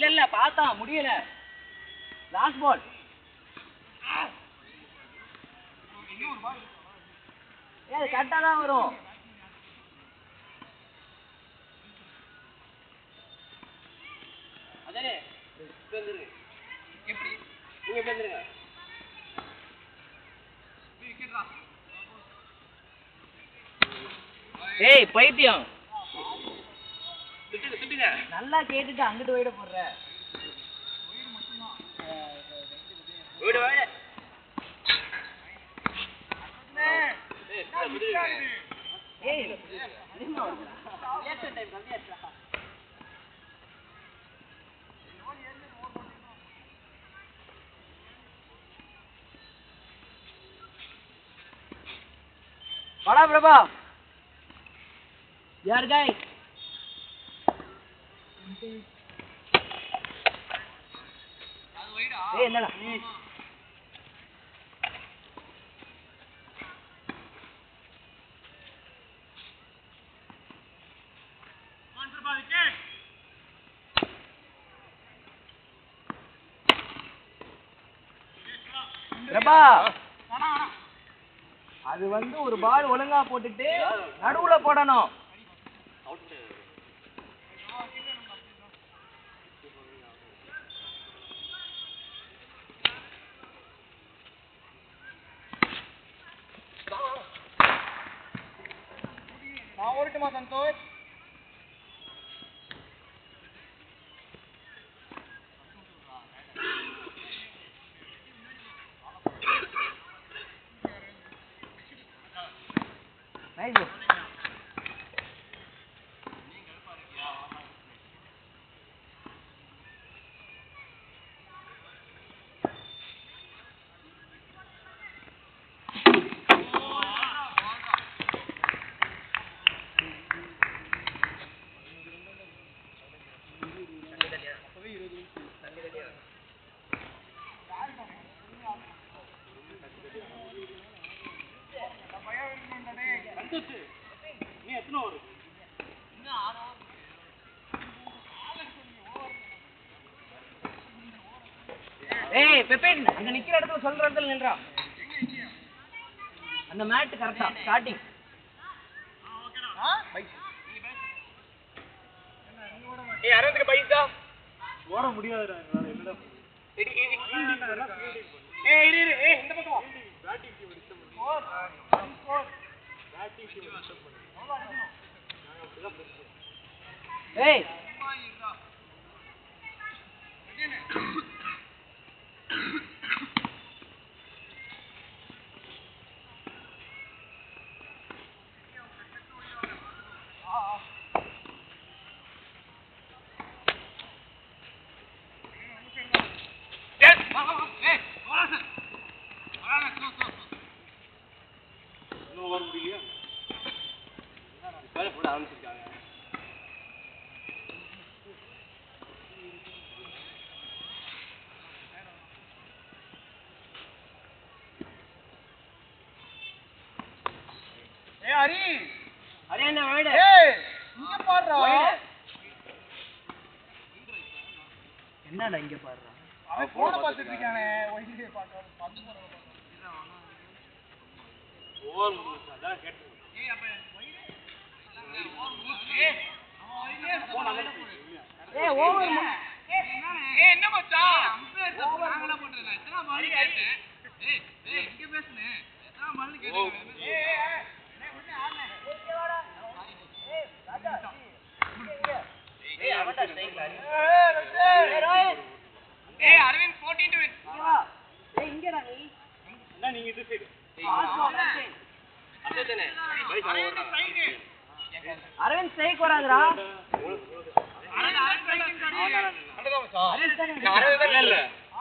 இல்ல பார்த்தா முடியல லாஸ்ட் பால் அது கரெக்டா தான் வரும் அதானே எப்படி நீங்க எப்படி வந்துருங்க ஏய் பைத்தியம் நல்லா கேட்டுட்டு அங்கிட்டு போயிட போடுற வாடா பிரபா யார் காய் ஏய் என்னடா பிரபா அது வந்து ஒரு பால் ஒழுங்கா போட்டுட்டு நடுவுல போடணும் நான் ஓடட்டுமா சந்தோஷ் நைஸ் ஏய் பெப்பேன் அங்க நிக்கிற இடத்துல சொல்ற இடத்துல நின்றா அந்த மேட் கரெக்ட்டா ஸ்டார்டிங் ஏய் அரவிந்த்க்கு பைசா ஓட முடியாதுடா என்னால என்னடா ஏய் இரு ஏய் இந்த பக்கம் வா batting team disturb batting team disturb ஏய் ஹரி அரே என்னடா இங்க பாருடா. என்ன மச்சான் அம்பேர் நாங்களா பண்றேன் எத்தனை பால் கேட்டேன். இங்க பேசுனே எத்தனை பால் கேட்டேன். Aravind 14 to win. இங்கடா நீ. நீங்க இது சைடு அரவிந்த் ஸ்ட்ரைக் வராதுடா.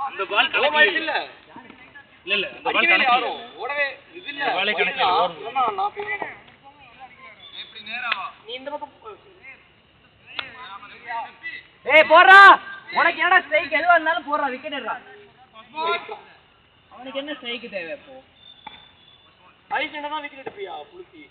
அந்த பால் கலமாயிச்சு இல்ல இல்ல அந்த பால் கணக்கு ஓடவே இது இல்ல பாலே கணக்கு நான் எப்படி நேராவா நீ இந்த பக்கம் போடுறா. உனக்கு என்னடா ஸ்ட்ரைக் எதுவா இருந்தாலும் போடுறா, விக்கெட் எடுறா. அவனுக்கு என்ன ஸ்ட்ரைக் தேவை இப்போ? ஐஸ் தான் விக்கெட் எடுப்பியா புளுத்தி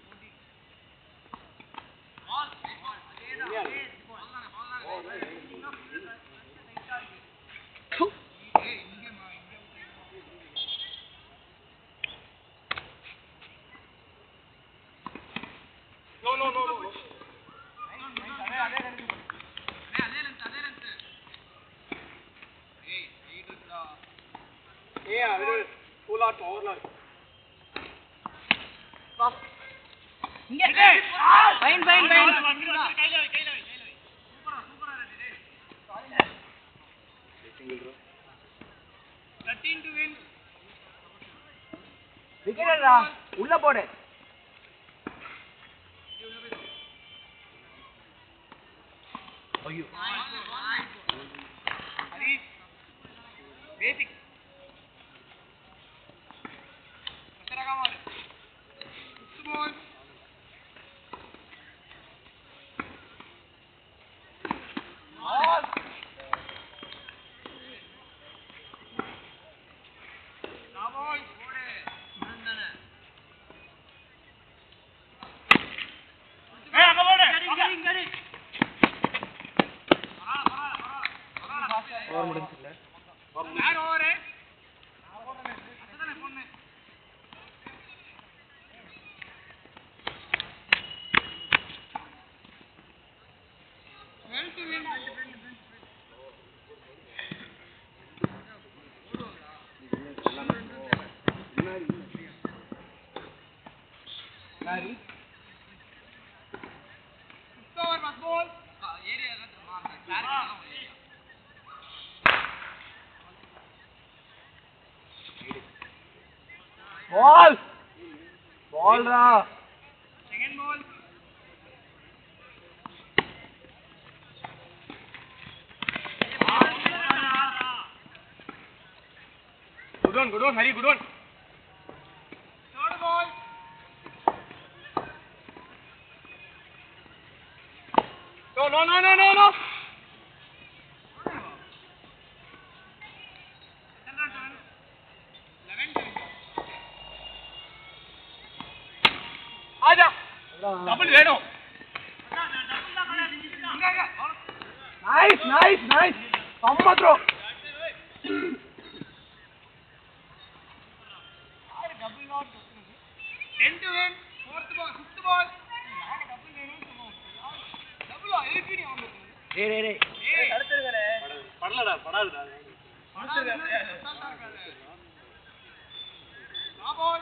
ஃபைன் ஃபைன் ஃபைன். விக்கெட் எடுறா, உள்ள போடு. ஐயோ பேசிக் கமால் football ball ball ra second ball good one Hari, good one. third ball no आजा डबल வேணும் nice சம்ம throw double not 10 to win fourth ball fifth ball double வேணும்னு சொன்னோம் double எழுப்பிடி அவங்க டேய் தடுத்துங்கடே படலடா படாதுடா ball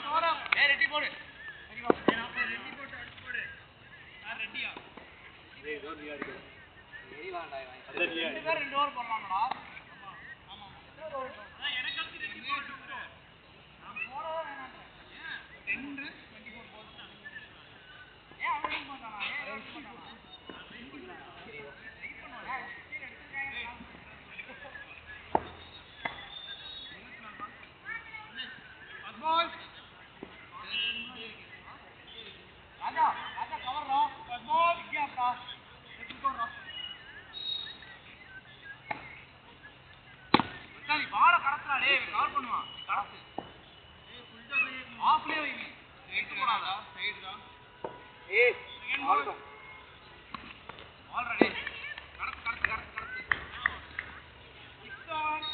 போற ஏய் ரெடி போடு சரி வா நான் ரெடி போட்டு அடிச்சு போடு நான் ரெடியா டேய் ரோடியா இருக்கு சரி வாடா ரெடியா ரெண்டு பேர் ரெண்டு ஓவர் போடலாம்டா ஆமா அதான் எனக்கு அடுத்து ரெடி போட்டு நான் போறதா வேணாம் ஏன் 10 24 போல்ஸ் தான் ஏன் அவன் ரன் பண்ணானா ஏன் ரன் பண்ணானா ட்ரை பண்ணுவா ball raja cover ra first ball gap ra let's go ra machani ball கடத்துறா டேய் கவர் பண்ணுவா கடத்து ஏய் ஆல்ரவுண்ட் ஆல்ரெடி கரெக்ட் சிக்ஸான்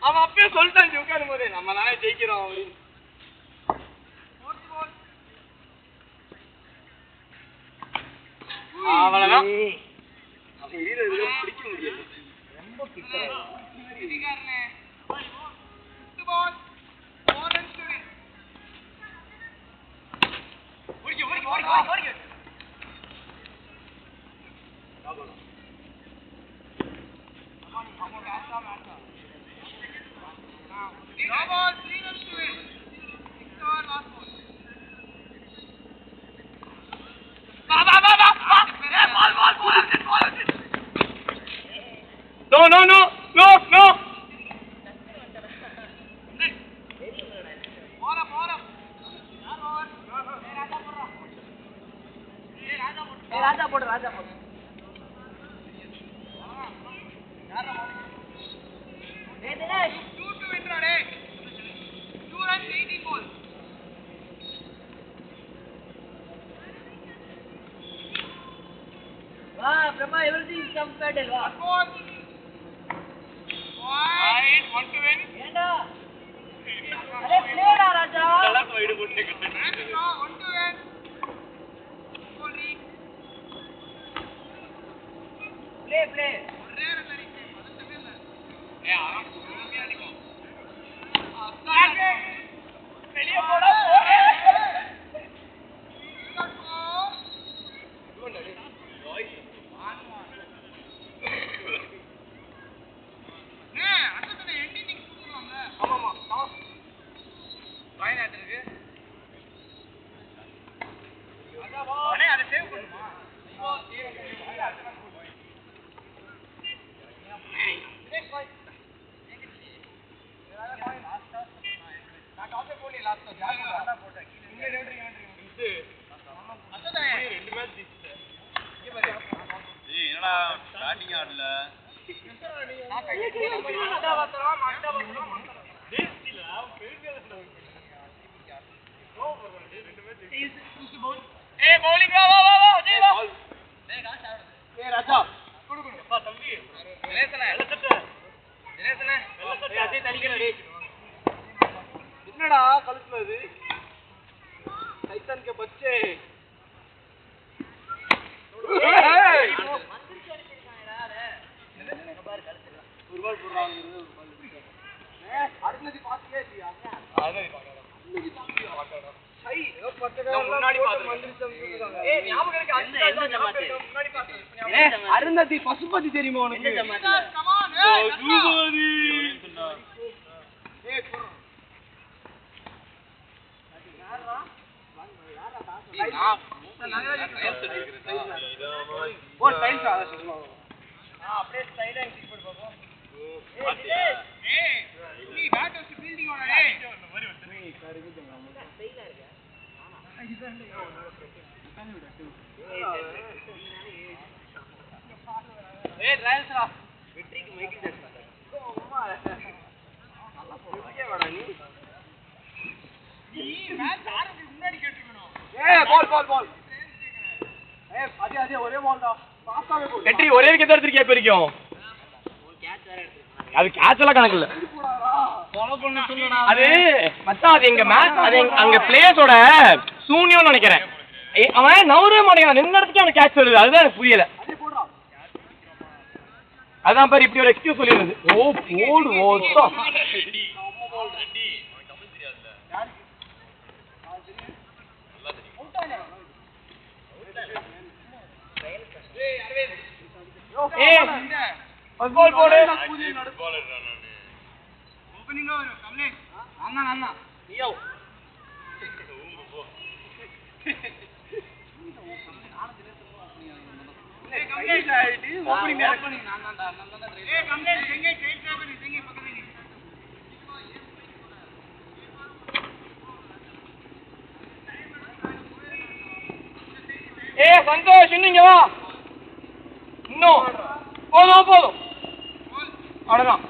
அவன் அப்பயே சொல்லிட்டான் உட்காரும் போதே நம்ம நானே ஜெயிக்கிறோம் அப்படின்னு. அவ்வளவுதான். அவன் வீரர்கள் பிடிக்க முடியாது. ரொம்ப கிட்ட No. ராஜா போடு தினேஷ் வா பிரம்மா எவ்ரிதிங் இஸ் கம்ஃபர்டபிள் வா ஏண்டா அரே பிளேடா ராஜா play வெளிய போடா என்னடா பேட்டிங் ஆடல என்னடா கழுத்துல அது சைத்தான் के बच्चे ஒரு பால் போடுறாங்க அருணதி பாத்துட்டே இருக்கியா அருணதி பாக்கறடா சை ஏதோ முன்னாடி பாத்து மந்திரிச்சம் ஏய் ஞாபகம் இருக்கு அந்த ஜமாத் முன்னாடி பாத்து அருணதி பசுபதி தெரியுமா உனக்கு இந்த ஜமாத் கம் ஆன் பசுபதி ஏய் போறா யாரா वो टाइम से आ रहा है हां अपने साइड है ठीक पर बाबू ए நீ பேட் வச்சு ஃபீல்டிங் ஓட டேய் இந்த மாதிரி வந்து நீ கரெக்ட் பண்ணுங்க சைடுல இருக்கா ஆமா இதுதான் ஏய் ட்ரையல்ஸ்ரா வெற்றிக்கு மைக்கேல் ஜாக்சன் அம்மா நல்லா போடுறியே வாடா நீ மேட்ச் ஆரம்பிக்கு முன்னாடி கேட்டிருக்கணும் ஏய் பால் ஏய் அதே ஒரே பால் தான் பாஸ்டாவே போடு வெற்றி ஒரே விக்கெட் எடுத்துட்டு கேப் வரைக்கும் கேட்ச் வேற எடுத்து அது கேட்ச் எல்லாம் கணக்கு இல்ல ஃபாலோ பண்ண சொல்லுடா அது மச்சான் அது எங்க மேட்ச் அது அங்க பிளேயர்ஸோட சூனியம்னு நினைக்கிறேன் அவன் நவரவே மாட்டேங்கிறான் நின்ன இடத்துக்கு அவனுக்கு கேட்ச் வருது அதுதான் எனக்கு புரியல அதான் பாரு இப்படி ஒரு எக்ஸ்கியூஸ் சொல்லிடுறது ஓ போடு ஓட்டோ பால் போடு ஓபனிங்கா வரும் கமலேஷ் அண்ணா நீயோ ஏய் கமலேஷ் ஆயிட்டு ஓபனிங் நான் தான் ஏய் கமலேஷ் எங்க ட்ரைன் டிராவல் எங்க பக்கத்துல நீ சந்தோஷ் இன்னும் இங்க வா. இன்னும் போதும் போதும். அவ்வளவுதான்.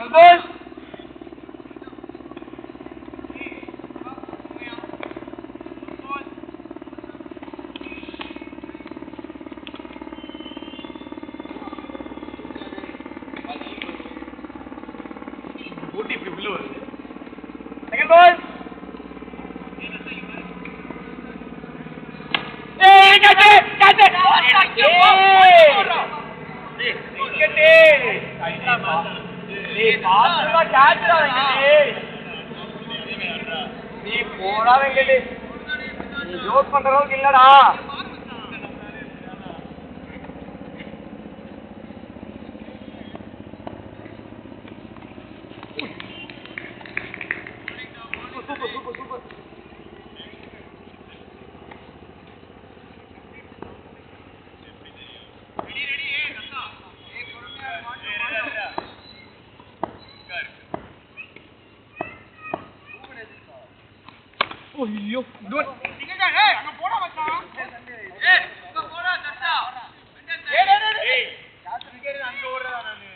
சந்தோஷ் போட்டி இப்படி உள்ள வருது. Second ball. ஏய் கேட்ச் கேட்ச். ஏய் விக்கெட். ஏய் பால்ல கேட்ச்டா வெங்கட். நீ போடா வெங்கட். நீ ஜோக் பண்ற அளவுக்கு இல்லடா. ஐயோ குட். ஏய் அங்க போடா மச்சான். ஏய் அங்க போடா தட்டா. ஏய் யாத்து விக்கெட் அங்க ஓடுறடா நானு.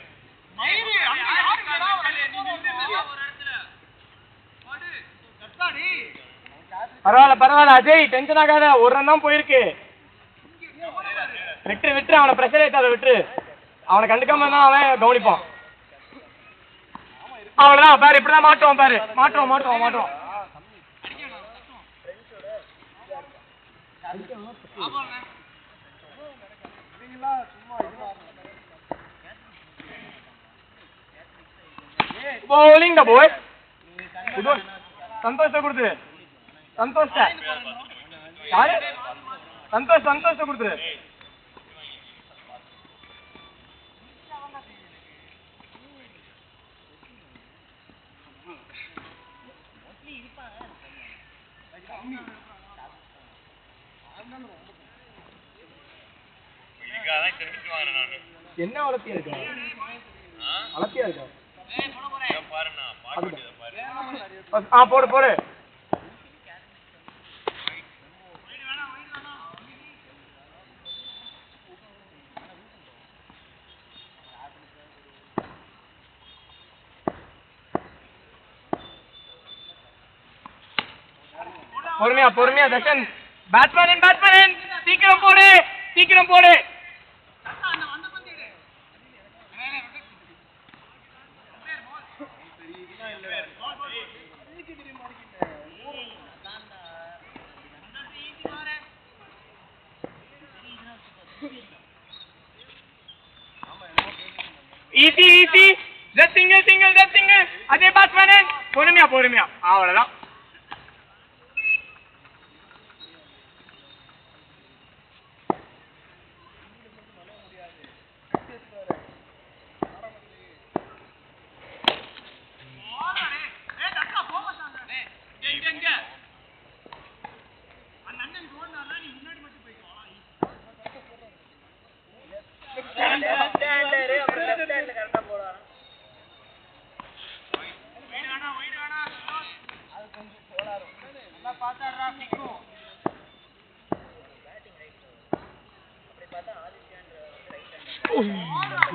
மயிரு அங்க யாருடா நீ நின்னு ஒரு இடத்துல. பாடு தட்டாடி. பரவாயில்ல அஜய் டென்ஷன் ஆகாத. ஒரு ரன் தான் போயிருக்கு. விட்டு அவனை பிரஷர் ஏத்தாத விட்டு. அவனை கண்டுக்காம தான் அவன் கவனிப்பான். அவ்வளவுதான் பாரு. இப்படிதான் மாட்டுவான் பாரு. மாட்டுவான். bowling the boy. संतोष கொடுத்து. संतोष யாரு? संतोष கொடுத்து. என்ன வளர்த்தியா இருக்கா? வளர்த்தியா இருக்கா? போடு பொறுமையா தர்ஷன். பேட்ஸ்மேன் சீக்கிரம் போடு. ஈஸி ஜஸ்ட் சிங்கிள் அதே பேட்ஸ்மேன். பொறுமையா அவ்வளவுதான்.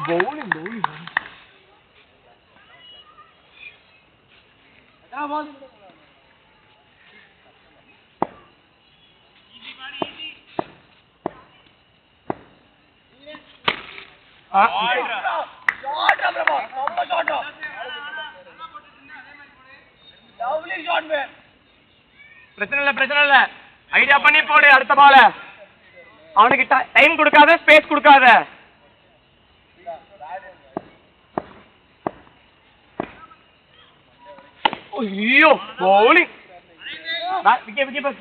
bowling பிரச்சனை இல்ல ஐடியா பண்ணி போடு அடுத்த பால. அவனுக்கு டைம் கொடுக்காத, ஸ்பேஸ் கொடுக்காத. ஐயோ bowling. கீப்பர்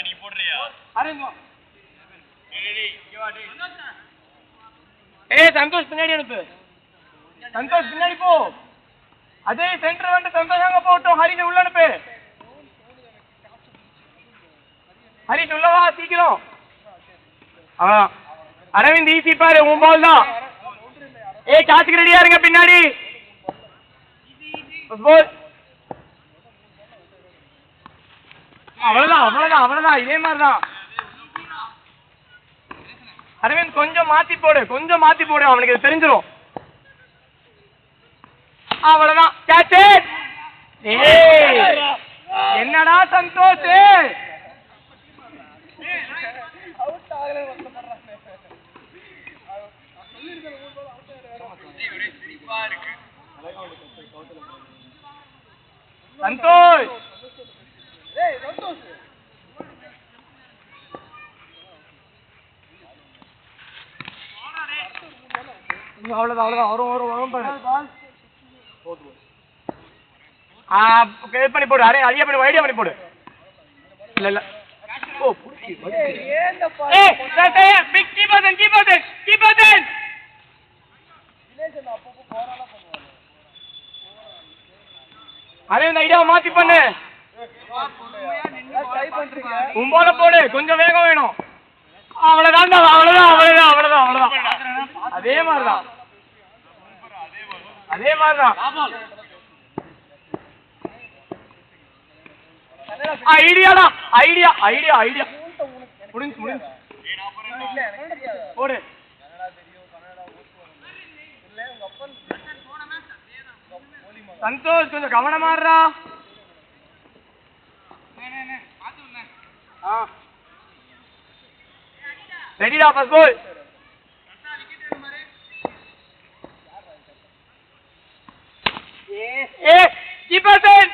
நீ போடுறியா? அரேங்க சந்தோஷ் பின்னாடி அனுப்பு. சந்தோஷ் பின்னாடி போ. அதே சென்டர் வந்து சந்தோஷ் அங்க போட்டோம். ஹரிஷ் உள்ள அனுப்பு. ஹரிஷ் உள்ள வா சீக்கிரம். அரவிந்த் ஈஸி பாரு. உன் பால் தான். காத்துக்கு ரெடியா இருங்க பின்னாடி. அவ்வளவுதான் இதே மாதிரிதான். அரவிந்த் கொஞ்சம் மாத்தி போடு அவனுக்கு இது தெரிஞ்சிடும். அவ்வளவுதான் கேட்ச். என்னடா சந்தோஷ் சந்தோஷ் அவ்வளவுதான் வரும் இது பண்ணி போடு. அரே ஐடியா பண்ணி போடு. இல்ல ஓ அரே இந்த ஐடியாவை மாத்தி பண்ணு. உம்போல போடு, கொஞ்சம் வேகம் வேணும். அவ்வளவுதான். அதே மாதிரிதான் ஐடியா முடிஞ்சு போடு. சந்தோஷ் கொஞ்சம் கவனமாடுறா. ரெடிடா first ball. Keeper set.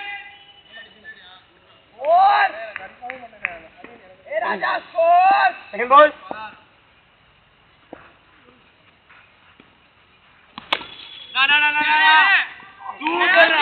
Raja score. Second ball. Super.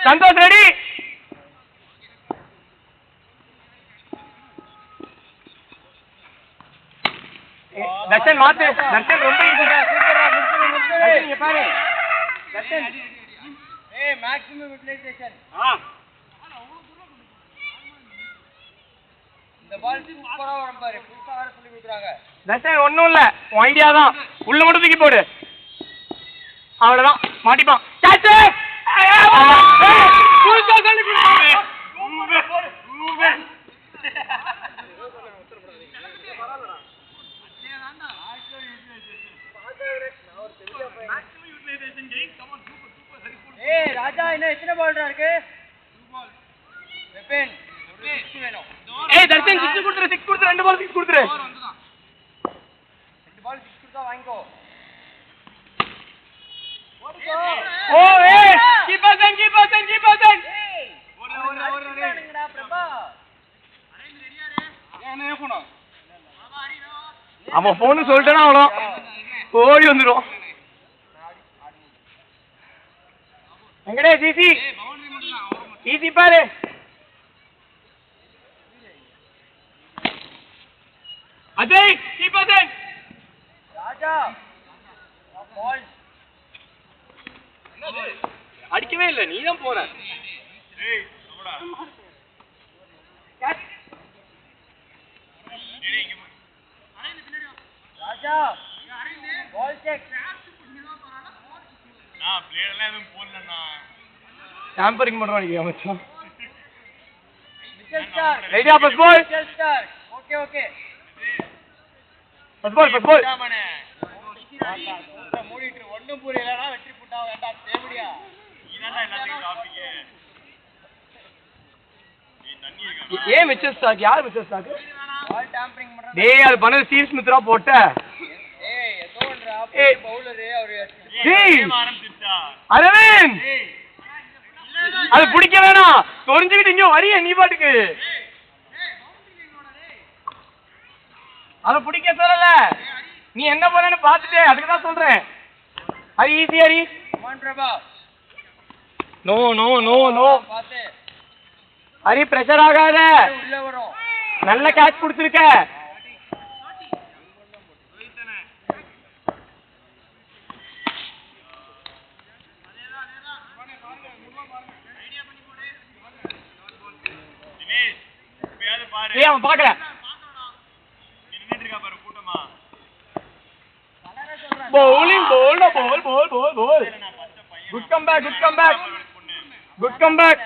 Santosh ready. Darshan மாத்து. தர்ஷன் ரொம்ப இங்க பாரு. Darshan maximum utilisation. இந்த பால் சூப்பரா வரும் பாரு. புதுசா வர சொல்லி கொடுக்குறாங்க. தர்ஷன் ஒண்ணும் இல்ல, உன் ஐடியா தான். உள்ள மட்டும் தூக்கி போடு. அவ்வளவுதான், மாட்டிப்பான். கேட்ச். புதுசா சொல்லி கொடுக்குறாங்க. ராஜா இன்னும் எத்தனை பால் இருக்கு? வெப்பன் வேணும். தர்ஷன் 6 கொடுத்துரு. 2 பால் 6 கொடுத்துரு. 2 பால் 6 கொடுத்தா வாங்கிக்கோ. ஓ கீப்பர் சென். ஓடுங்கடா பிரபா. அரேஞ்ச் ரெடியா ரே? ஏனே போணும். அவன் போன் சொல்லிட்டேனா அவ்வளோ ஓடி வந்துடும். எங்கடே ஜிசி ஈஸி பாரு. Ajay keeper set. Raja ball அடிக்கவே இல்லை, நீ தான் போற. ராஜா பால் செக். நான் பிளேயர் எல்லாம் எதுவும் போடலண்ணா. டேம்பரிங் பண்றான் நீங்க மச்சான். மிச்சல் ஸ்டார் ரெடியா? First ball. Mitchell Starc okay. First ball. ஆமானே மூடிட்டு ஒண்ணும் புரியலனா வெற்றி புட்டா வேண்டாம் தேவடியா. நீதான்டா எல்லாத்தையும் டாபிக். நீ தண்ணி இருக்கா? ஏன் மிச்சல் ஸ்டார்? யார் மிச்சல் ஸ்டார்? பால் டேம்பரிங் பண்றான். டேய் அது பண்ணது ஸ்டீவ் ஸ்மித்ரா போட்ட. ஏய் எதோன்றா பவுலர் அவரு. டேய் ஆரம்பிச்சிட்டா அரவிந்த். அது பிடிக்க வேணாம், சொரிஞ்சுக்கிட்டு இங்க வரிய நீ பாட்டுக்கு. அதை பிடிக்க சொல்லல, நீ என்ன போறேன்னு பாத்துட்டே அதுக்கு தான் சொல்றேன். Hari easy Hari. No Hari pressure ஆகாத. நல்ல கேட்ச் கொடுத்துருக்க. ஏய் அவன் பார்க்கல. Bowling, ball. Good comeback.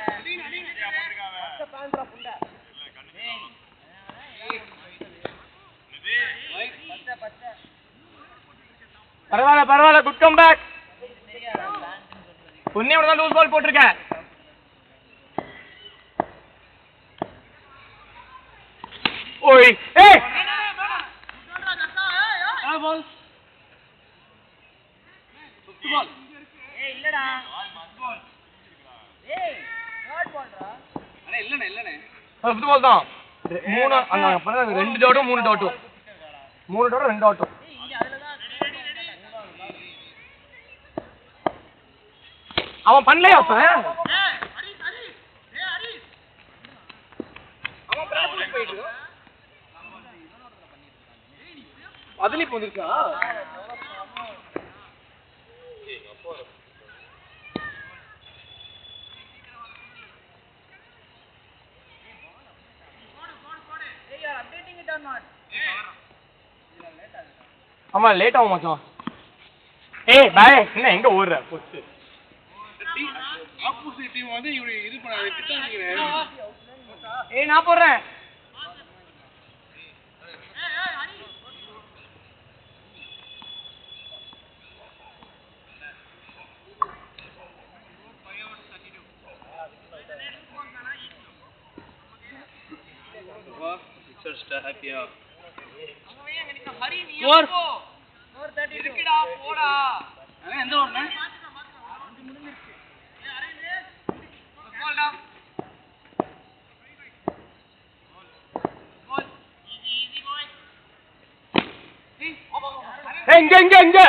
பரவாயில்ல, good comeback. ஒண்ணே ஒண்ணு தான் லூஸ் பால் போட்டிருக்க. ஓய் ஏய் பால் ஃபுட்பால் ஏய் இல்லடா ஏய் ஷார்ட் பால்டா அண்ணே இல்லனே ஃபுட்பால் தான். மூணு அங்க பாருங்க 2 டாட்டும் 3 டாட்டும் 3 டாட்டும் 2 டாட்டும். இங்க அதுல தான் அவன் பண்ணலையா அப்ப? அவன் பிராக்டிஸ் போயிட்டு இருக்கான். அதுலயும் போந்துருச்சா? ஏய் you are updating it or not ஆமா லேட் ஆகும் மச்சான். ஏய் பாய் என்ன எங்க ஓடுற போச்சு? ஆப்போசிட் டீம் வந்து இது பண்ணாத கிட்டாங்க. ஏய் நான் போறேன். ஹாப்பியா ஹரி நீ ஸ்கோர் போ 432 இருக்குடா போடா. அண்ணே எந்த ஊர்ண்ணே? முடிஞ்சிருச்சு. ஏய் அரவிந்த் கோல்டா கோல் ஈஸி பாய். ஏய் ஏய் இங்க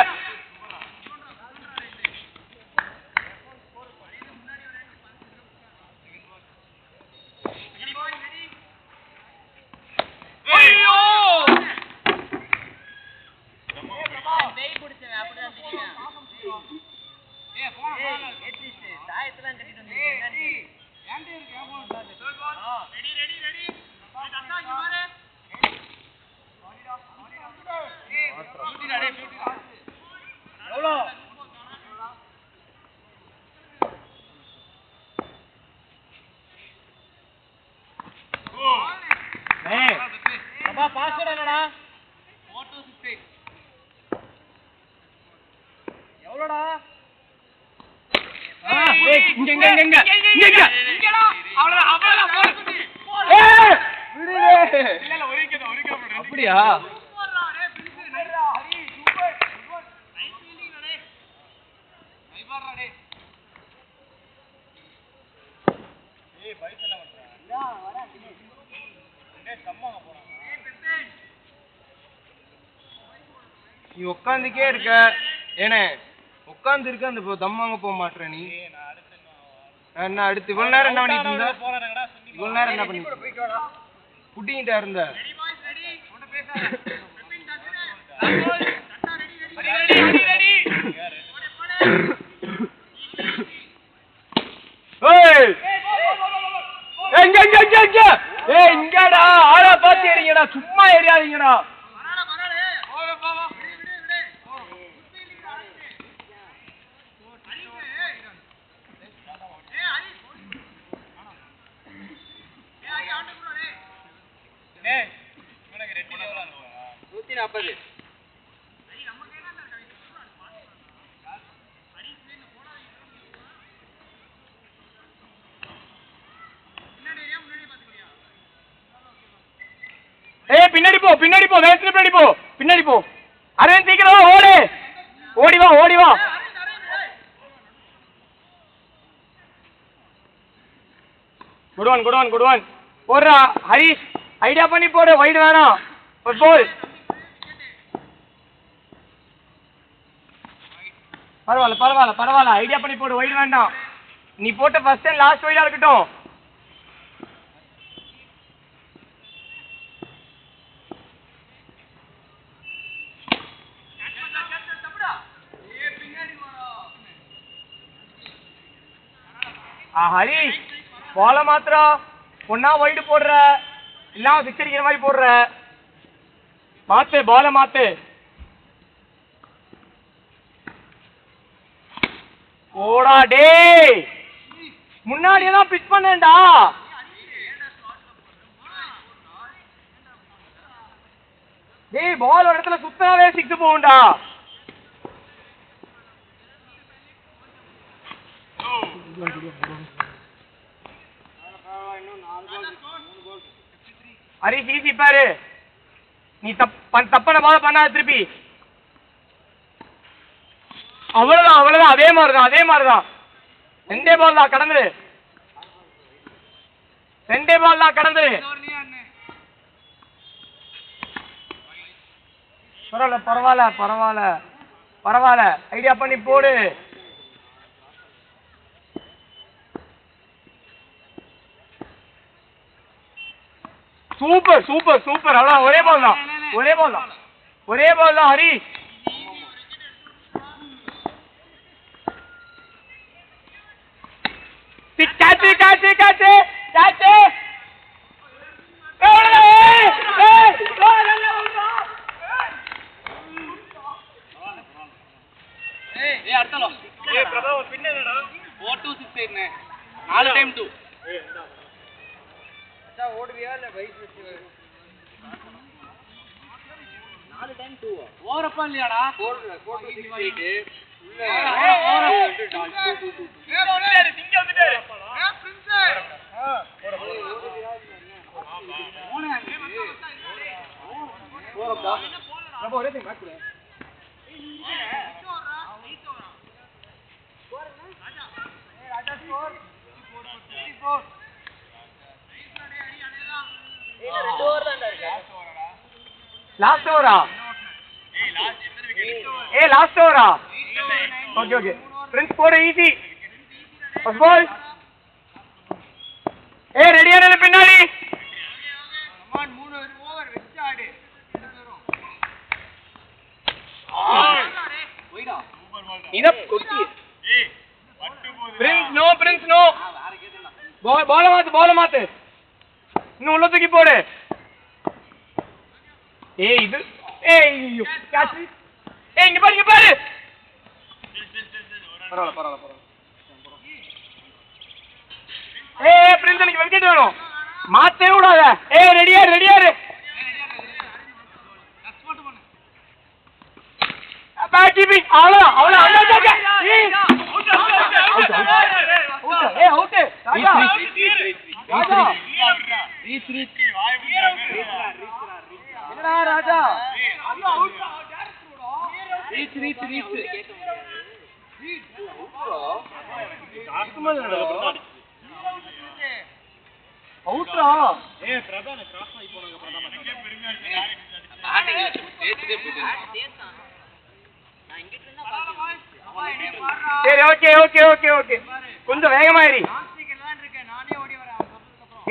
எவ்வளோடா இங்க அவ்வளவுதான் போடு. ஏய் இல்ல ஒரு விக்கெட் அப்படியா? போடுறா டேய் பிரின்ஸ் நைடா ஹரி சூப்பர் நைஸ் ஃபீல்டிங் டேய் நைபாரா டேய் ஏய் பைஸ் என்ன பண்றா வரா டேய் சம்மாங்க போறாங்க ஏய் பெப்பே நீ உட்காந்துக்கே இருக்க. ஏனே உட்கார்ந்து இருக்க அந்த தம்மாங்க போக மாட்டற நீ. என்ன அடுத்து இவ்வளவு நேரம் என்ன பண்ணிட்டு இருந்த? இவ்வளவு நேரம் என்ன பண்ணிட்டு இருந்த? புட்டிங்கிட்ட இருந்த. ரெடி பாய்ஸ் ரெடி உன்கிட்ட பேசாத பெப்பின் டச் கோல் டட்டா ரெடி ஏய் எங்க ஏய் இங்கடா ஆளா பாத்து ஏறிங்கடா சும்மா ஏறியாதீங்கடா. பரவாயில்லை ஓவே போ விடு ஃபீல்டிங் ஆடுச்சு ஹரி ஏய் ஹரி ஏய் ஆண்டு ப்ரோ டேய் உனக்கு ரெட் எவ்வளவு ஆகுது 140. ஹரி நம்ம கையில தான் இருக்கா ஹரி ஸ்கிரீன் போடாதீங்க முன்னாடி பாத்துக்கிறியா ஏய் பின்னாடி போ வேஸ்ட் பின்னாடி போ அரவிந்த் சீக்கிரம் ஓடி வா குட் ஒன் போடுறா ஹரிஷ் ஐடியா பண்ணி போடு வைடு வேணாம் ஒரு கோல் பரவாயில்ல ஐடியா பண்ணி போடு வைடு வேண்டாம் நீ போட்ட ஃபர்ஸ்ட் அண்ட் லாஸ்ட் வைடா இருக்கட்டும் ஹரிஷ் பால மாத்திரம் ஒன்னா வைடு போடுற இல்ல இல்லாம சிக்ஸ் அடிக்கிற மாதிரி போடுற. மாத்து பால மாத்து. ஓடா டேய், முன்னாடியே தான் பிச் பண்ணேன்டா. டேய் பால் ஒரு இடத்துல சுத்தவே சிக்ஸ் போகும்டா. ஹரிஷ் ஈஸி பாரு, நீ தப்பான பால் பண்ணாத திருப்பி. அவ்வளவுதான் அவ்வளவுதான், அதே மாதிரிதான் அதே மாதிரிதான். ரெண்டே பால் தான் கடந்துரு, ரெண்டே பால் தான் கடந்துரு. பரவாயில்ல பரவாயில்ல பரவாயில்ல பரவாயில்ல, ஐடியா பண்ணி போடு. சூப்பர் சூப்பர் சூப்பர், அவ்வளோ ஒரே பால் தான் ஒரே பால் தான் ஒரே பால் தான் Harish. Catch catch catch catch. ஓடுவியா இல்ல வயசு வச்சு ஓரப்பா இல்லையாடா? லாஸ்ட் ஓவரா? லாஸ்ட் ஓவரா? ஓகே ஓகே, பிரின்ஸ் போடு ஈஸி. First ball. ரெடியா நில்லு பின்னாடி. Prince no, Prince no. பால மாத்து பால மாத்து, இன்னும் உள்ள தூக்கி போடு. இது கேட்ச். இங்க பாரு இங்க பாரு. பரவாயில்ல பரவாயில்ல பரவாயில்ல. பிரின்ஸ் எனக்கு விக்கெட் வேணும், மாத்தவே விடாத. ரெடியா ரெடியா இரு. பேட் கீப்பிங், அவ்வளோ அவ்வளோ அவ்வளோ. என்னடா ராஜா, ரீச் ரீச் ரீச். அவுட்ரா? பிரதான கிராஸ் ஆகி போனாங்க. பிரதான எனக்கே பெருமையா இருக்கு. சேத்துட்டே போயிடு. சரி ஓகே ஓகே ஓகே ஓகே, கொஞ்சம் வேகமா இரு.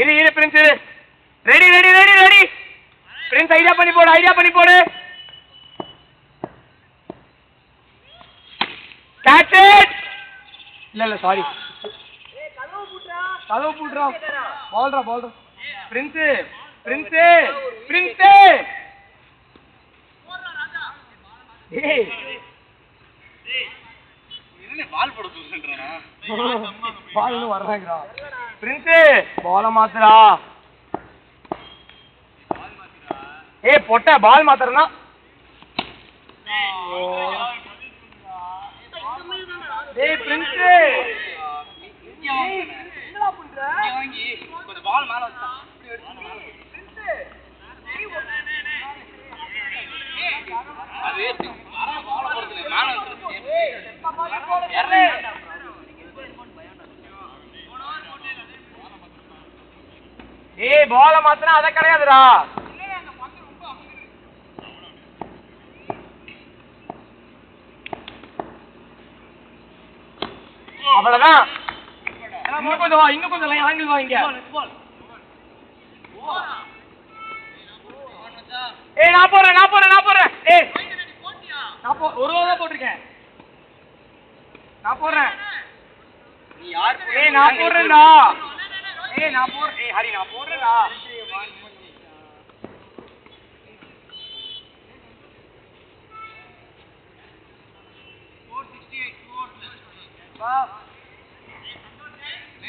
இரு இரு பிரின்ஸ் இரு. Ready ready ready ready. Prince idea பண்ணி போடு, ஐடியா பண்ணி போடு. Catch it. இல்ல இல்ல சாரி, கதவு பூட்றா. பால்ரா பால்ரா. Prince Prince Prince. ஏய் என்ன பால் போட சொல்றேன்டா. பால் வர்றாங்கடா. பிரின்ஸ் பால மாத்துடா. பொட்ட பால் மாத்துறனா? டேய் பிரின்ஸ், என்னடா பண்ற? நீ வாங்கி கொஞ்சம் பால் மேல வச்சா பிரின்ஸ். அது வர பால் போடுறது மேல வந்து பால மாத்தினா அத கிடையாதுடா. அவ்வளவுதான். இன்னும் கொஞ்சம் வா, இன்னும் கொஞ்சம் ஆங்கிள் வா. இங்க நான் போறேன் நான் போறேன் நான் போறேன். நான் ஒரு ஓவர் போட்டிருக்கேன். நான் போறேன். நீ யார்? நான் போடுறேன்டா. நான் போறேன். ஹரி நான் போடுறேன்டா.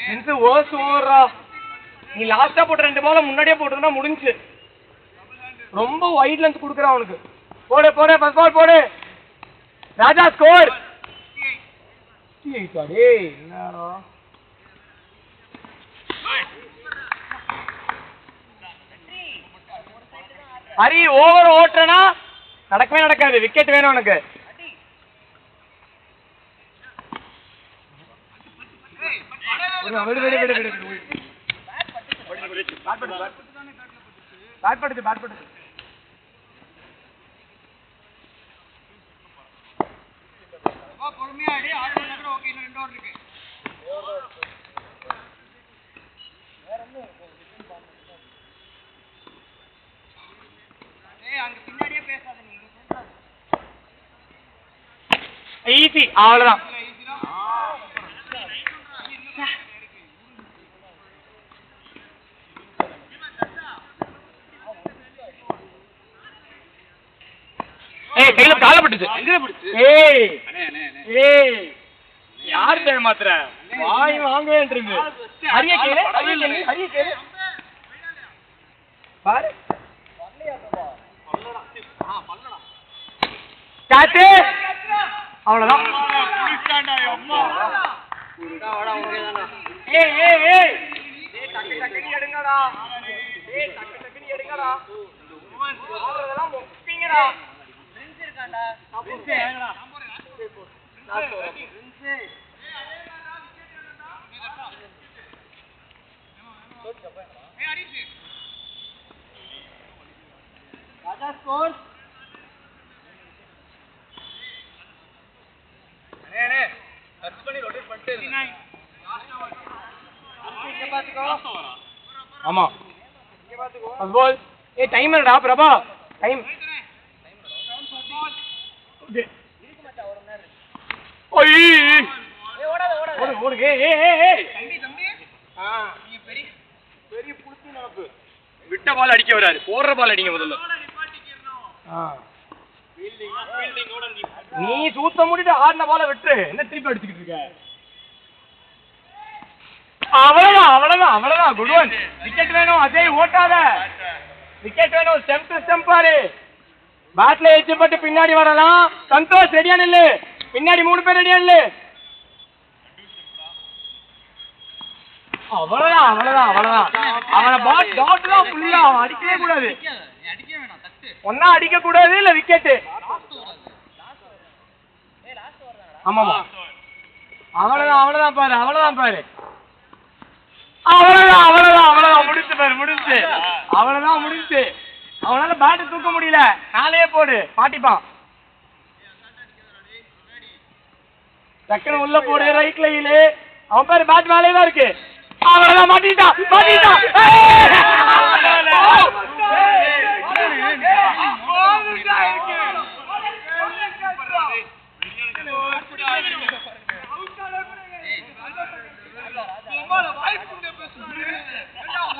சென்ஸ் ஓஸ் ஓவரா. நீ லாஸ்டா போட்ட 2 பால முன்னாடியே போட்டுனா முடிஞ்சு. ரொம்ப வைட் லென்த் குடுக்குறான் அவனுக்கு. போடு போடு ஃபர்ஸ்ட் பால் போடு. ராஜா ஸ்கோர். டேய் என்னடா ஹரி ஓவர் ஓட்டுறனா நடக்கவே நடக்காது. விக்கெட் வேணும் உனக்கு. விடு விடு விடு விடு. பேட் படுது பேட் படுது. பொறுமையா ஆடி 6 ரன் கூட ஓகே. இன்னும் 2 ஓவர் இருக்கு. ஏய் அங்க பின்னாடியே பேசாத நீ. ஈஸி அவ்வளவுதான். ஏய் கையில கால பட்டுச்சு. ஏய் ஏய் யார் பேர் மாத்திர வாய் வாங்கவே இருக்கு. ஹரிய கேளு ஹரிய கேளு பாரு. கேட்ச் அவ்வளவுதான். ஏய் ஏய் ஏய் டக்கு டக்குன்னு எடுங்கடா. ஏய் டக்கு டக்குன்னு எடுங்கடா. ஆடுறதெல்லாம் மொப்பிங்கடா. பிரின்ஸ் இருக்கான்டா. பிரின்ஸ் ஏங்கடா. ராஜா ஸ்கோர். அண்ணே டச் பண்ணி ரொட்டேட் பண்ணிட்டே இருங்க. இங்க பாத்துக்கோ. ஆமா இங்க பாத்துக்கோ. First ball. ஏய் டைமர்டா பிரபா. டைம். ஓகே. ஓய். ஏய் ஓடாத ஓடாத. ஓடு ஓடு. ஏய் ஏய் ஏய் தம்பி தம்பி. நீ பெரிய பெரிய புடிச்சு நடப்பு. விட்ட பால் அடிக்க வராரு. போடுற பால் அடிங்க முதல்ல. நீ சூத்த மூடிட்டு ஆடின பால விட்டு என்ன திருப்பி அடிச்சுக்கிட்டு இருக்க? அவ்வளவுதான் அவ்வளவுதான் அவ்வளவுதான். Good one. விக்கெட் வேணும் அஜய் ஓட்டாத. விக்கெட் வேணும். ஸ்டெம்ப் டு ஸ்டெம்ப் பாரு. பேட்ல ஏச்சப்பட்டு பின்னாடி வரலாம். சந்தோஷ் ரெடியா நில்லு. பின்னாடி 3 பேர் ரெடியா நில்லு. அவ்வளவுதான் அவ்வளவுதான் அவ்வளவுதான். அவன பாட் டாட்லாம் ஃபுல்லா அவன் அடிக்கவே கூடாது. அடிக்க வேணாம் தட்டு. ஒண்ணா அடிக்க கூடாது இல்ல விக்கெட். ஆமாமா அவ்வளவுதான் அவ்வளவுதான் பாரு அவ்வளவுதான் பாரு. அவ்வளவுதான் அவ்வளவுதான் அவ்வளவுதான் முடிச்சு பாரு முடிச்சு. அவ்வளவுதான் முடிச்சு. அவனால பேட் தூக்க முடியல. நாளையே போடு மாட்டிப்பான். டக்குனு உள்ள போடு ரைட்ல இழு. அவன் பேரு பேட் மேலே தான் இருக்கு. அவ்வளவுதான் மாட்டிட்டான் மாட்டிட்டான்.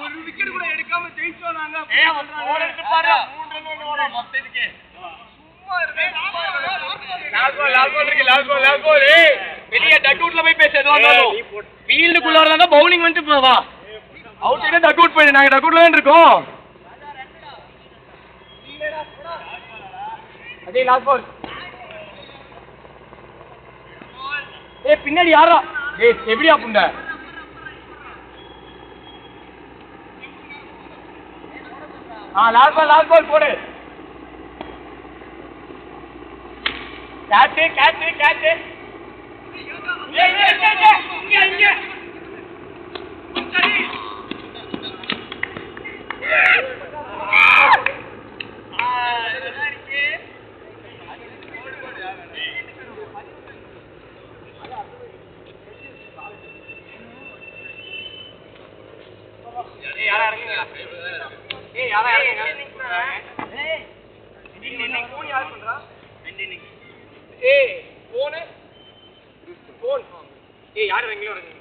ஒரு விக்கெட் கூட எடுக்காம ஜெயிச்சோம் நாங்க. வெளியே டக்அவுட்ல போய் பேச எதுவா இருந்தாலும் ஃபீல்டுக்குள்ள வரதா பவுலிங் வந்துட்டு போவா. அவுட் சைடு டக்அவுட் போயிடு. நாங்க டக்அவுட்ல தான் இருக்கோம். அதே லாஸ்ட் பால். ஏய் பின்னாடி யாரா? ஏய் எப்படியா புண்ட? லாஸ்ட் பால் போடு. Catch catch catch. ஏய் ஏய் ஏய் இங்க இங்க. ஏய் யாரா இறங்குங்க. ஏய் யாரா இறங்குங்க. ஏய் நீ போன் யார் பண்றா? ஏய் போன் போன். ஏய் யார் இறங்கி வரீங்க?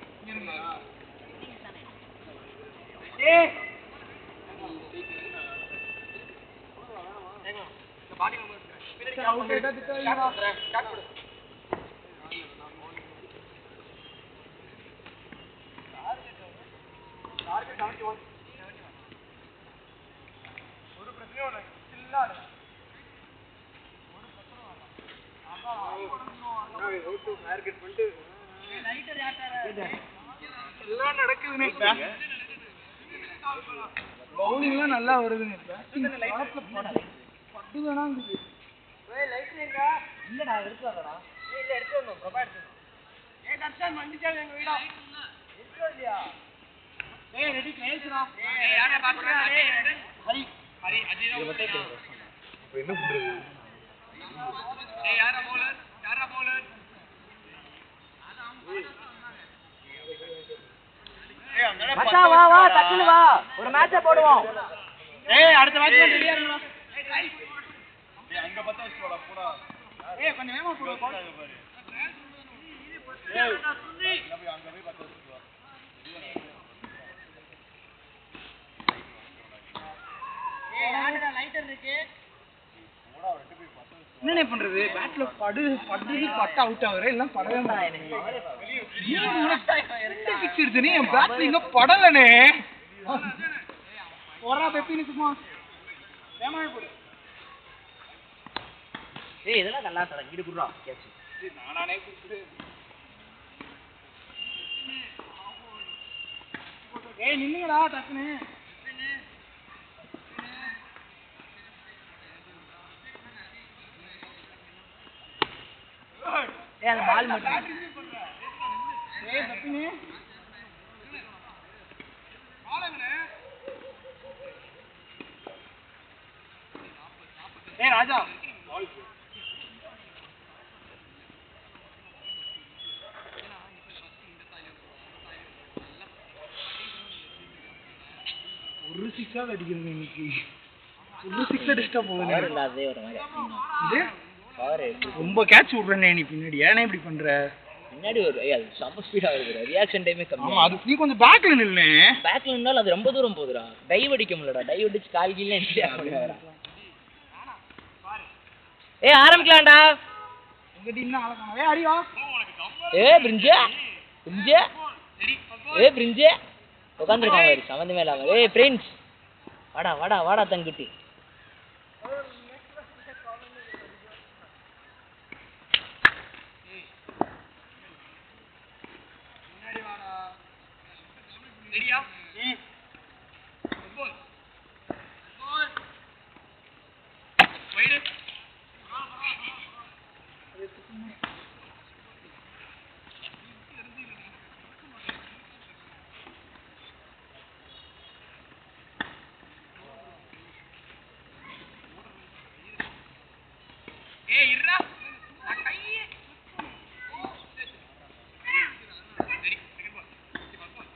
ஏய் பாடி நம்பர் பின்னாடி அவுட் ஸ்டார்ட் பண்ணு. ஒரு பிரச்சனையும் இல்லை சில்லா ஒரு பிரச்சனை எல்லாம் நடக்குதுன்னு பவுலிங்லாம் நல்லா வருதுங்க பட்டு வேணாங்குது இல்லடா எடுத்து வரடா இல்ல எடுத்து வரணும் பிரபா எடுத்து ஏய் தர்ஷன் மண்டிச்சாங்க எங்க வீடா எடுத்து இல்லையா ஏய் ரெடி கிளேஸ்ரா ஏய் யாரே பாக்குறா ஏய் ஹரி ஹரி அஜிதா இப்போ என்ன பண்றது? ஏய் யாரா பவுலர் மச்சான் வா வா டக்குனு வா ஒரு மேட்சை போடுவோம் ஏய் அடுத்த மேட்ச் ரெடியா இருங்க டேய் அங்க பத்த வச்சுடா போடா. ஏய் கொஞ்சம் வேகமா போடு பாரு ஏய் சுந்தி அங்க போய் பத்த வச்சுடா. ஏய் யாரடா லைட்டர் இருக்கு போடா ரெண்டு போய் பத்த வச்சு. என்னனே பண்றது பேட்ல படுது பட்ட அவுட் ஆகுற எல்லாம் படவே மாட்டேங்குது பிக்ஸ் எடுத்து நீ என் பேட்ல இங்க படலனே போறா பெப்பினு சும்மா வேமாவே போடு ஏய் இதெல்லாம் நல்லா தர இங்க குடுறா கேட்ச் நானே குடுத்து ஏய் நின்னுங்கடா டக்குனு ஏய் அந்த பால் மட்டும் ஏய் பெப்பினு ஆளங்கனே ஏய் ராஜா ஒரு சிக்ஸா அடிக்கிறது இன்னைக்கு ஒரு சிக்ஸ் அடிச்சிட்டா போகுது அதே ஒரு மாதிரி இது பவர் ரொம்ப கேட்ச் விடுறேனே நீ பின்னாடி ஏனே இப்படி பண்ற பின்னாடி ஒரு அது செம்ம ஸ்பீடா வருதுடா ரியாக்ஷன் டைமே கம்மி ஆமா அது நீ கொஞ்சம் பேக்ல நில்லே பேக்ல இருந்தாலும் அது ரொம்ப தூரம் போகுதுடா டைவ் அடிக்க முடியலடா டைவ் அடிச்சு கால் கீழ ஏய் ஆரம்பிக்கலாம்டா உங்க டீம் தான் ஆளக்கானவே அடிவா ஏய் பிரிஞ்சே ஏய் பிரிஞ்சே உட்காந்துருக்கான் பாரு சம்மந்தமே இல்லாம ஏய் பிரின்ஸ் வாடா வாடா வாடா தங்குட்டி ரெடியா ஃபுட்பால் வைடு ஏய் இருடா நான் கையே ரெடி செகண்ட் பால்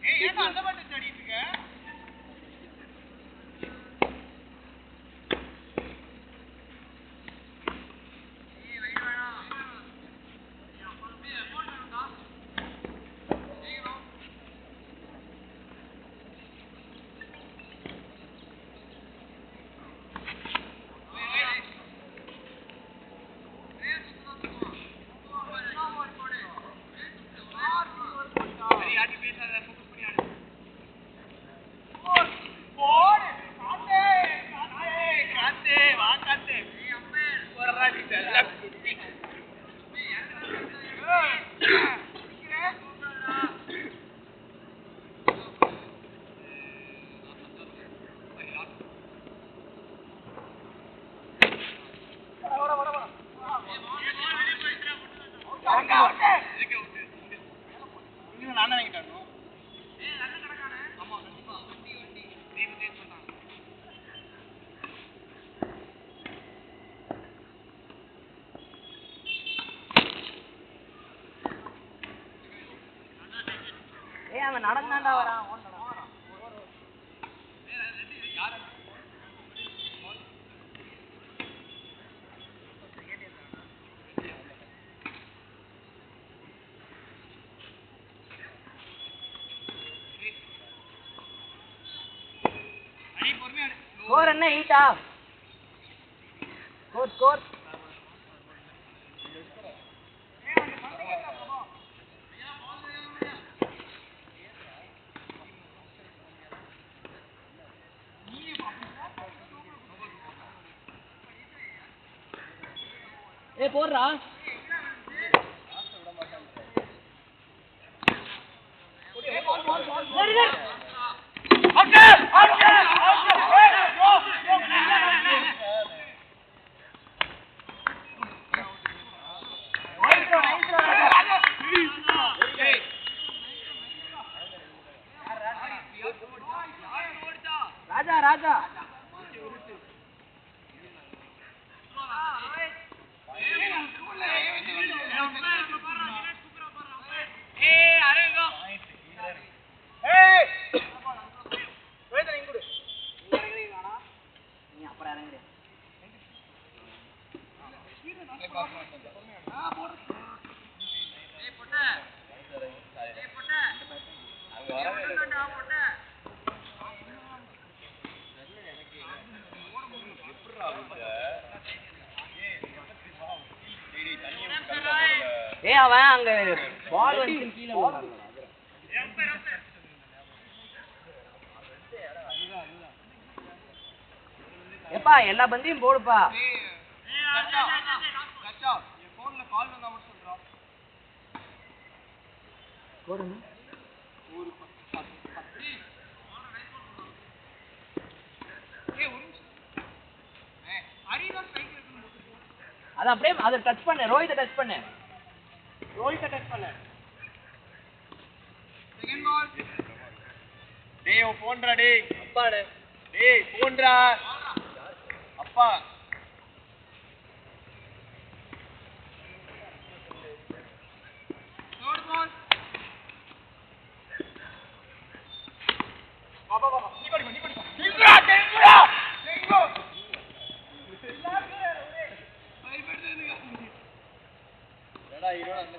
ஏய் ஏன் அந்த பாட்டு தேடிட்டு இருக்க சரி யாட்டி பேசாத ஃபோக்கஸ் பண்ணி ஆடு இவன் நடந்தாண்டா வரான் ஸ்கோர் என்ன 8 ஸ்கோர் போடுறா ராஜா ராஜா அவன் அங்க பால் வந்து கீழே எப்பா எல்லா பந்தையும் போடுப்பா அது அப்படியே அதை டச் பண்ணு ரோஹித்தை டச் பண்ணு செகண்ட் பால் டேய் ஓ போன்டா டேய் அப்பாடே டேய் போன்டா அப்பா தேர்ட் பால் பாபா நீ படி நிங்கா டெங்கோ என்னடா ஹீரோ அந்த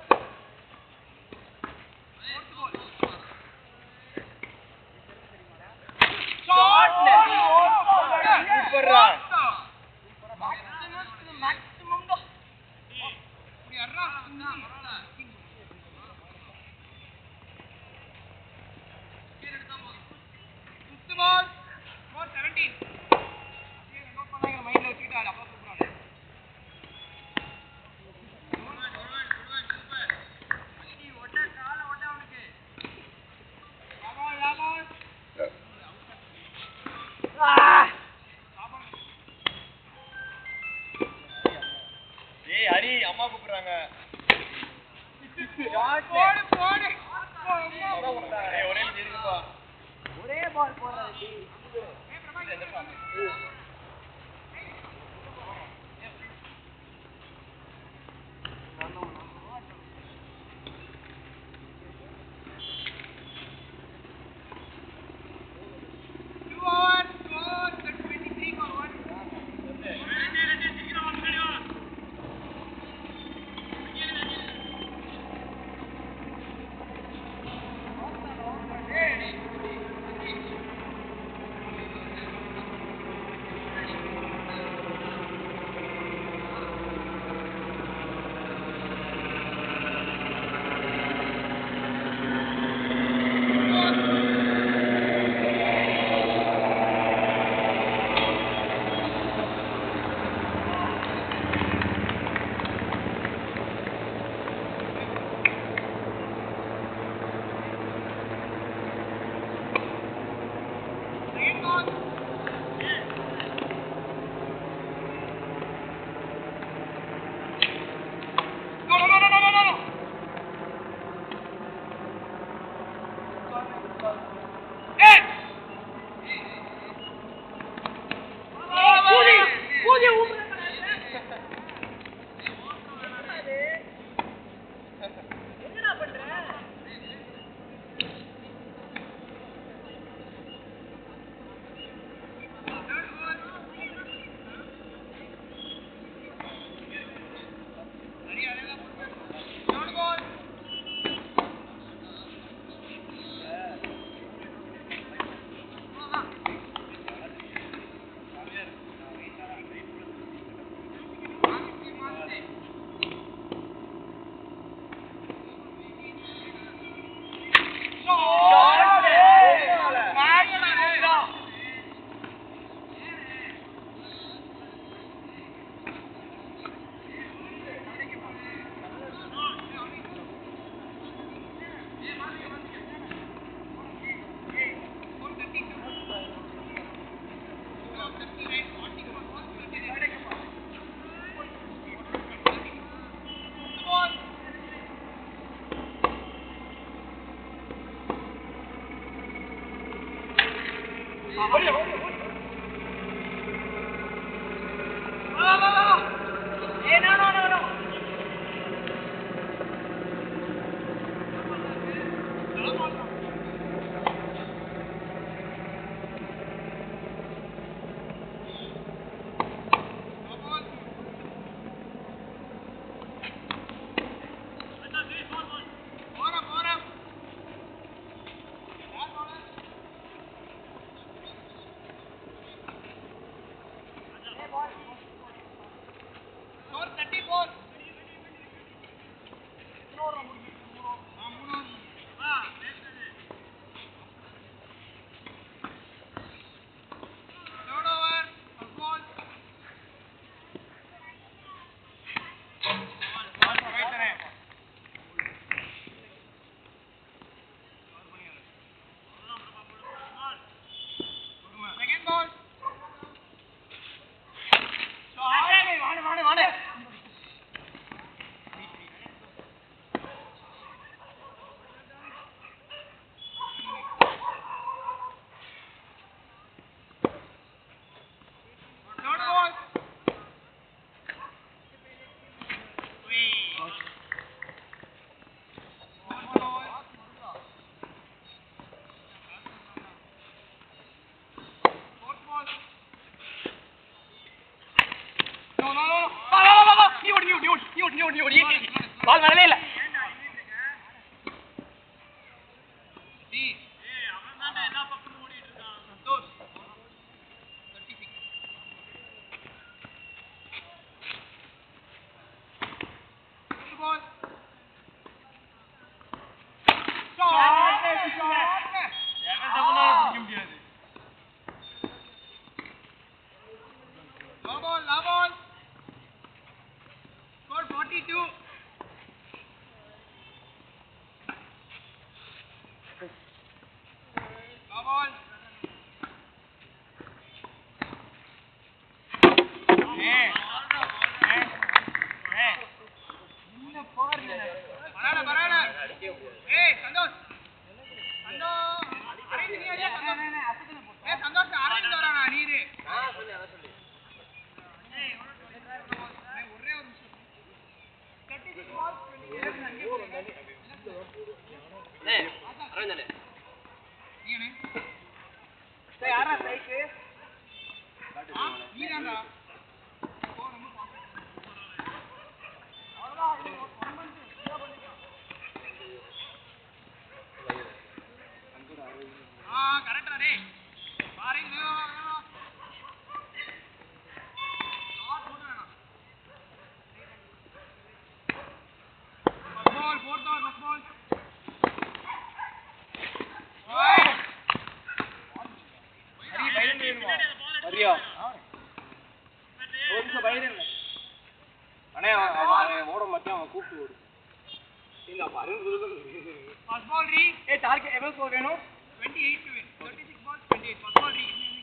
ஹரி அம்மா கூப்பிடுறாங்க ஒரே பால் போடுறது பால் வரவே இல்ல First ball re. Hey, target ever score வேணும் 28 to win. 36 balls 28. First ball re.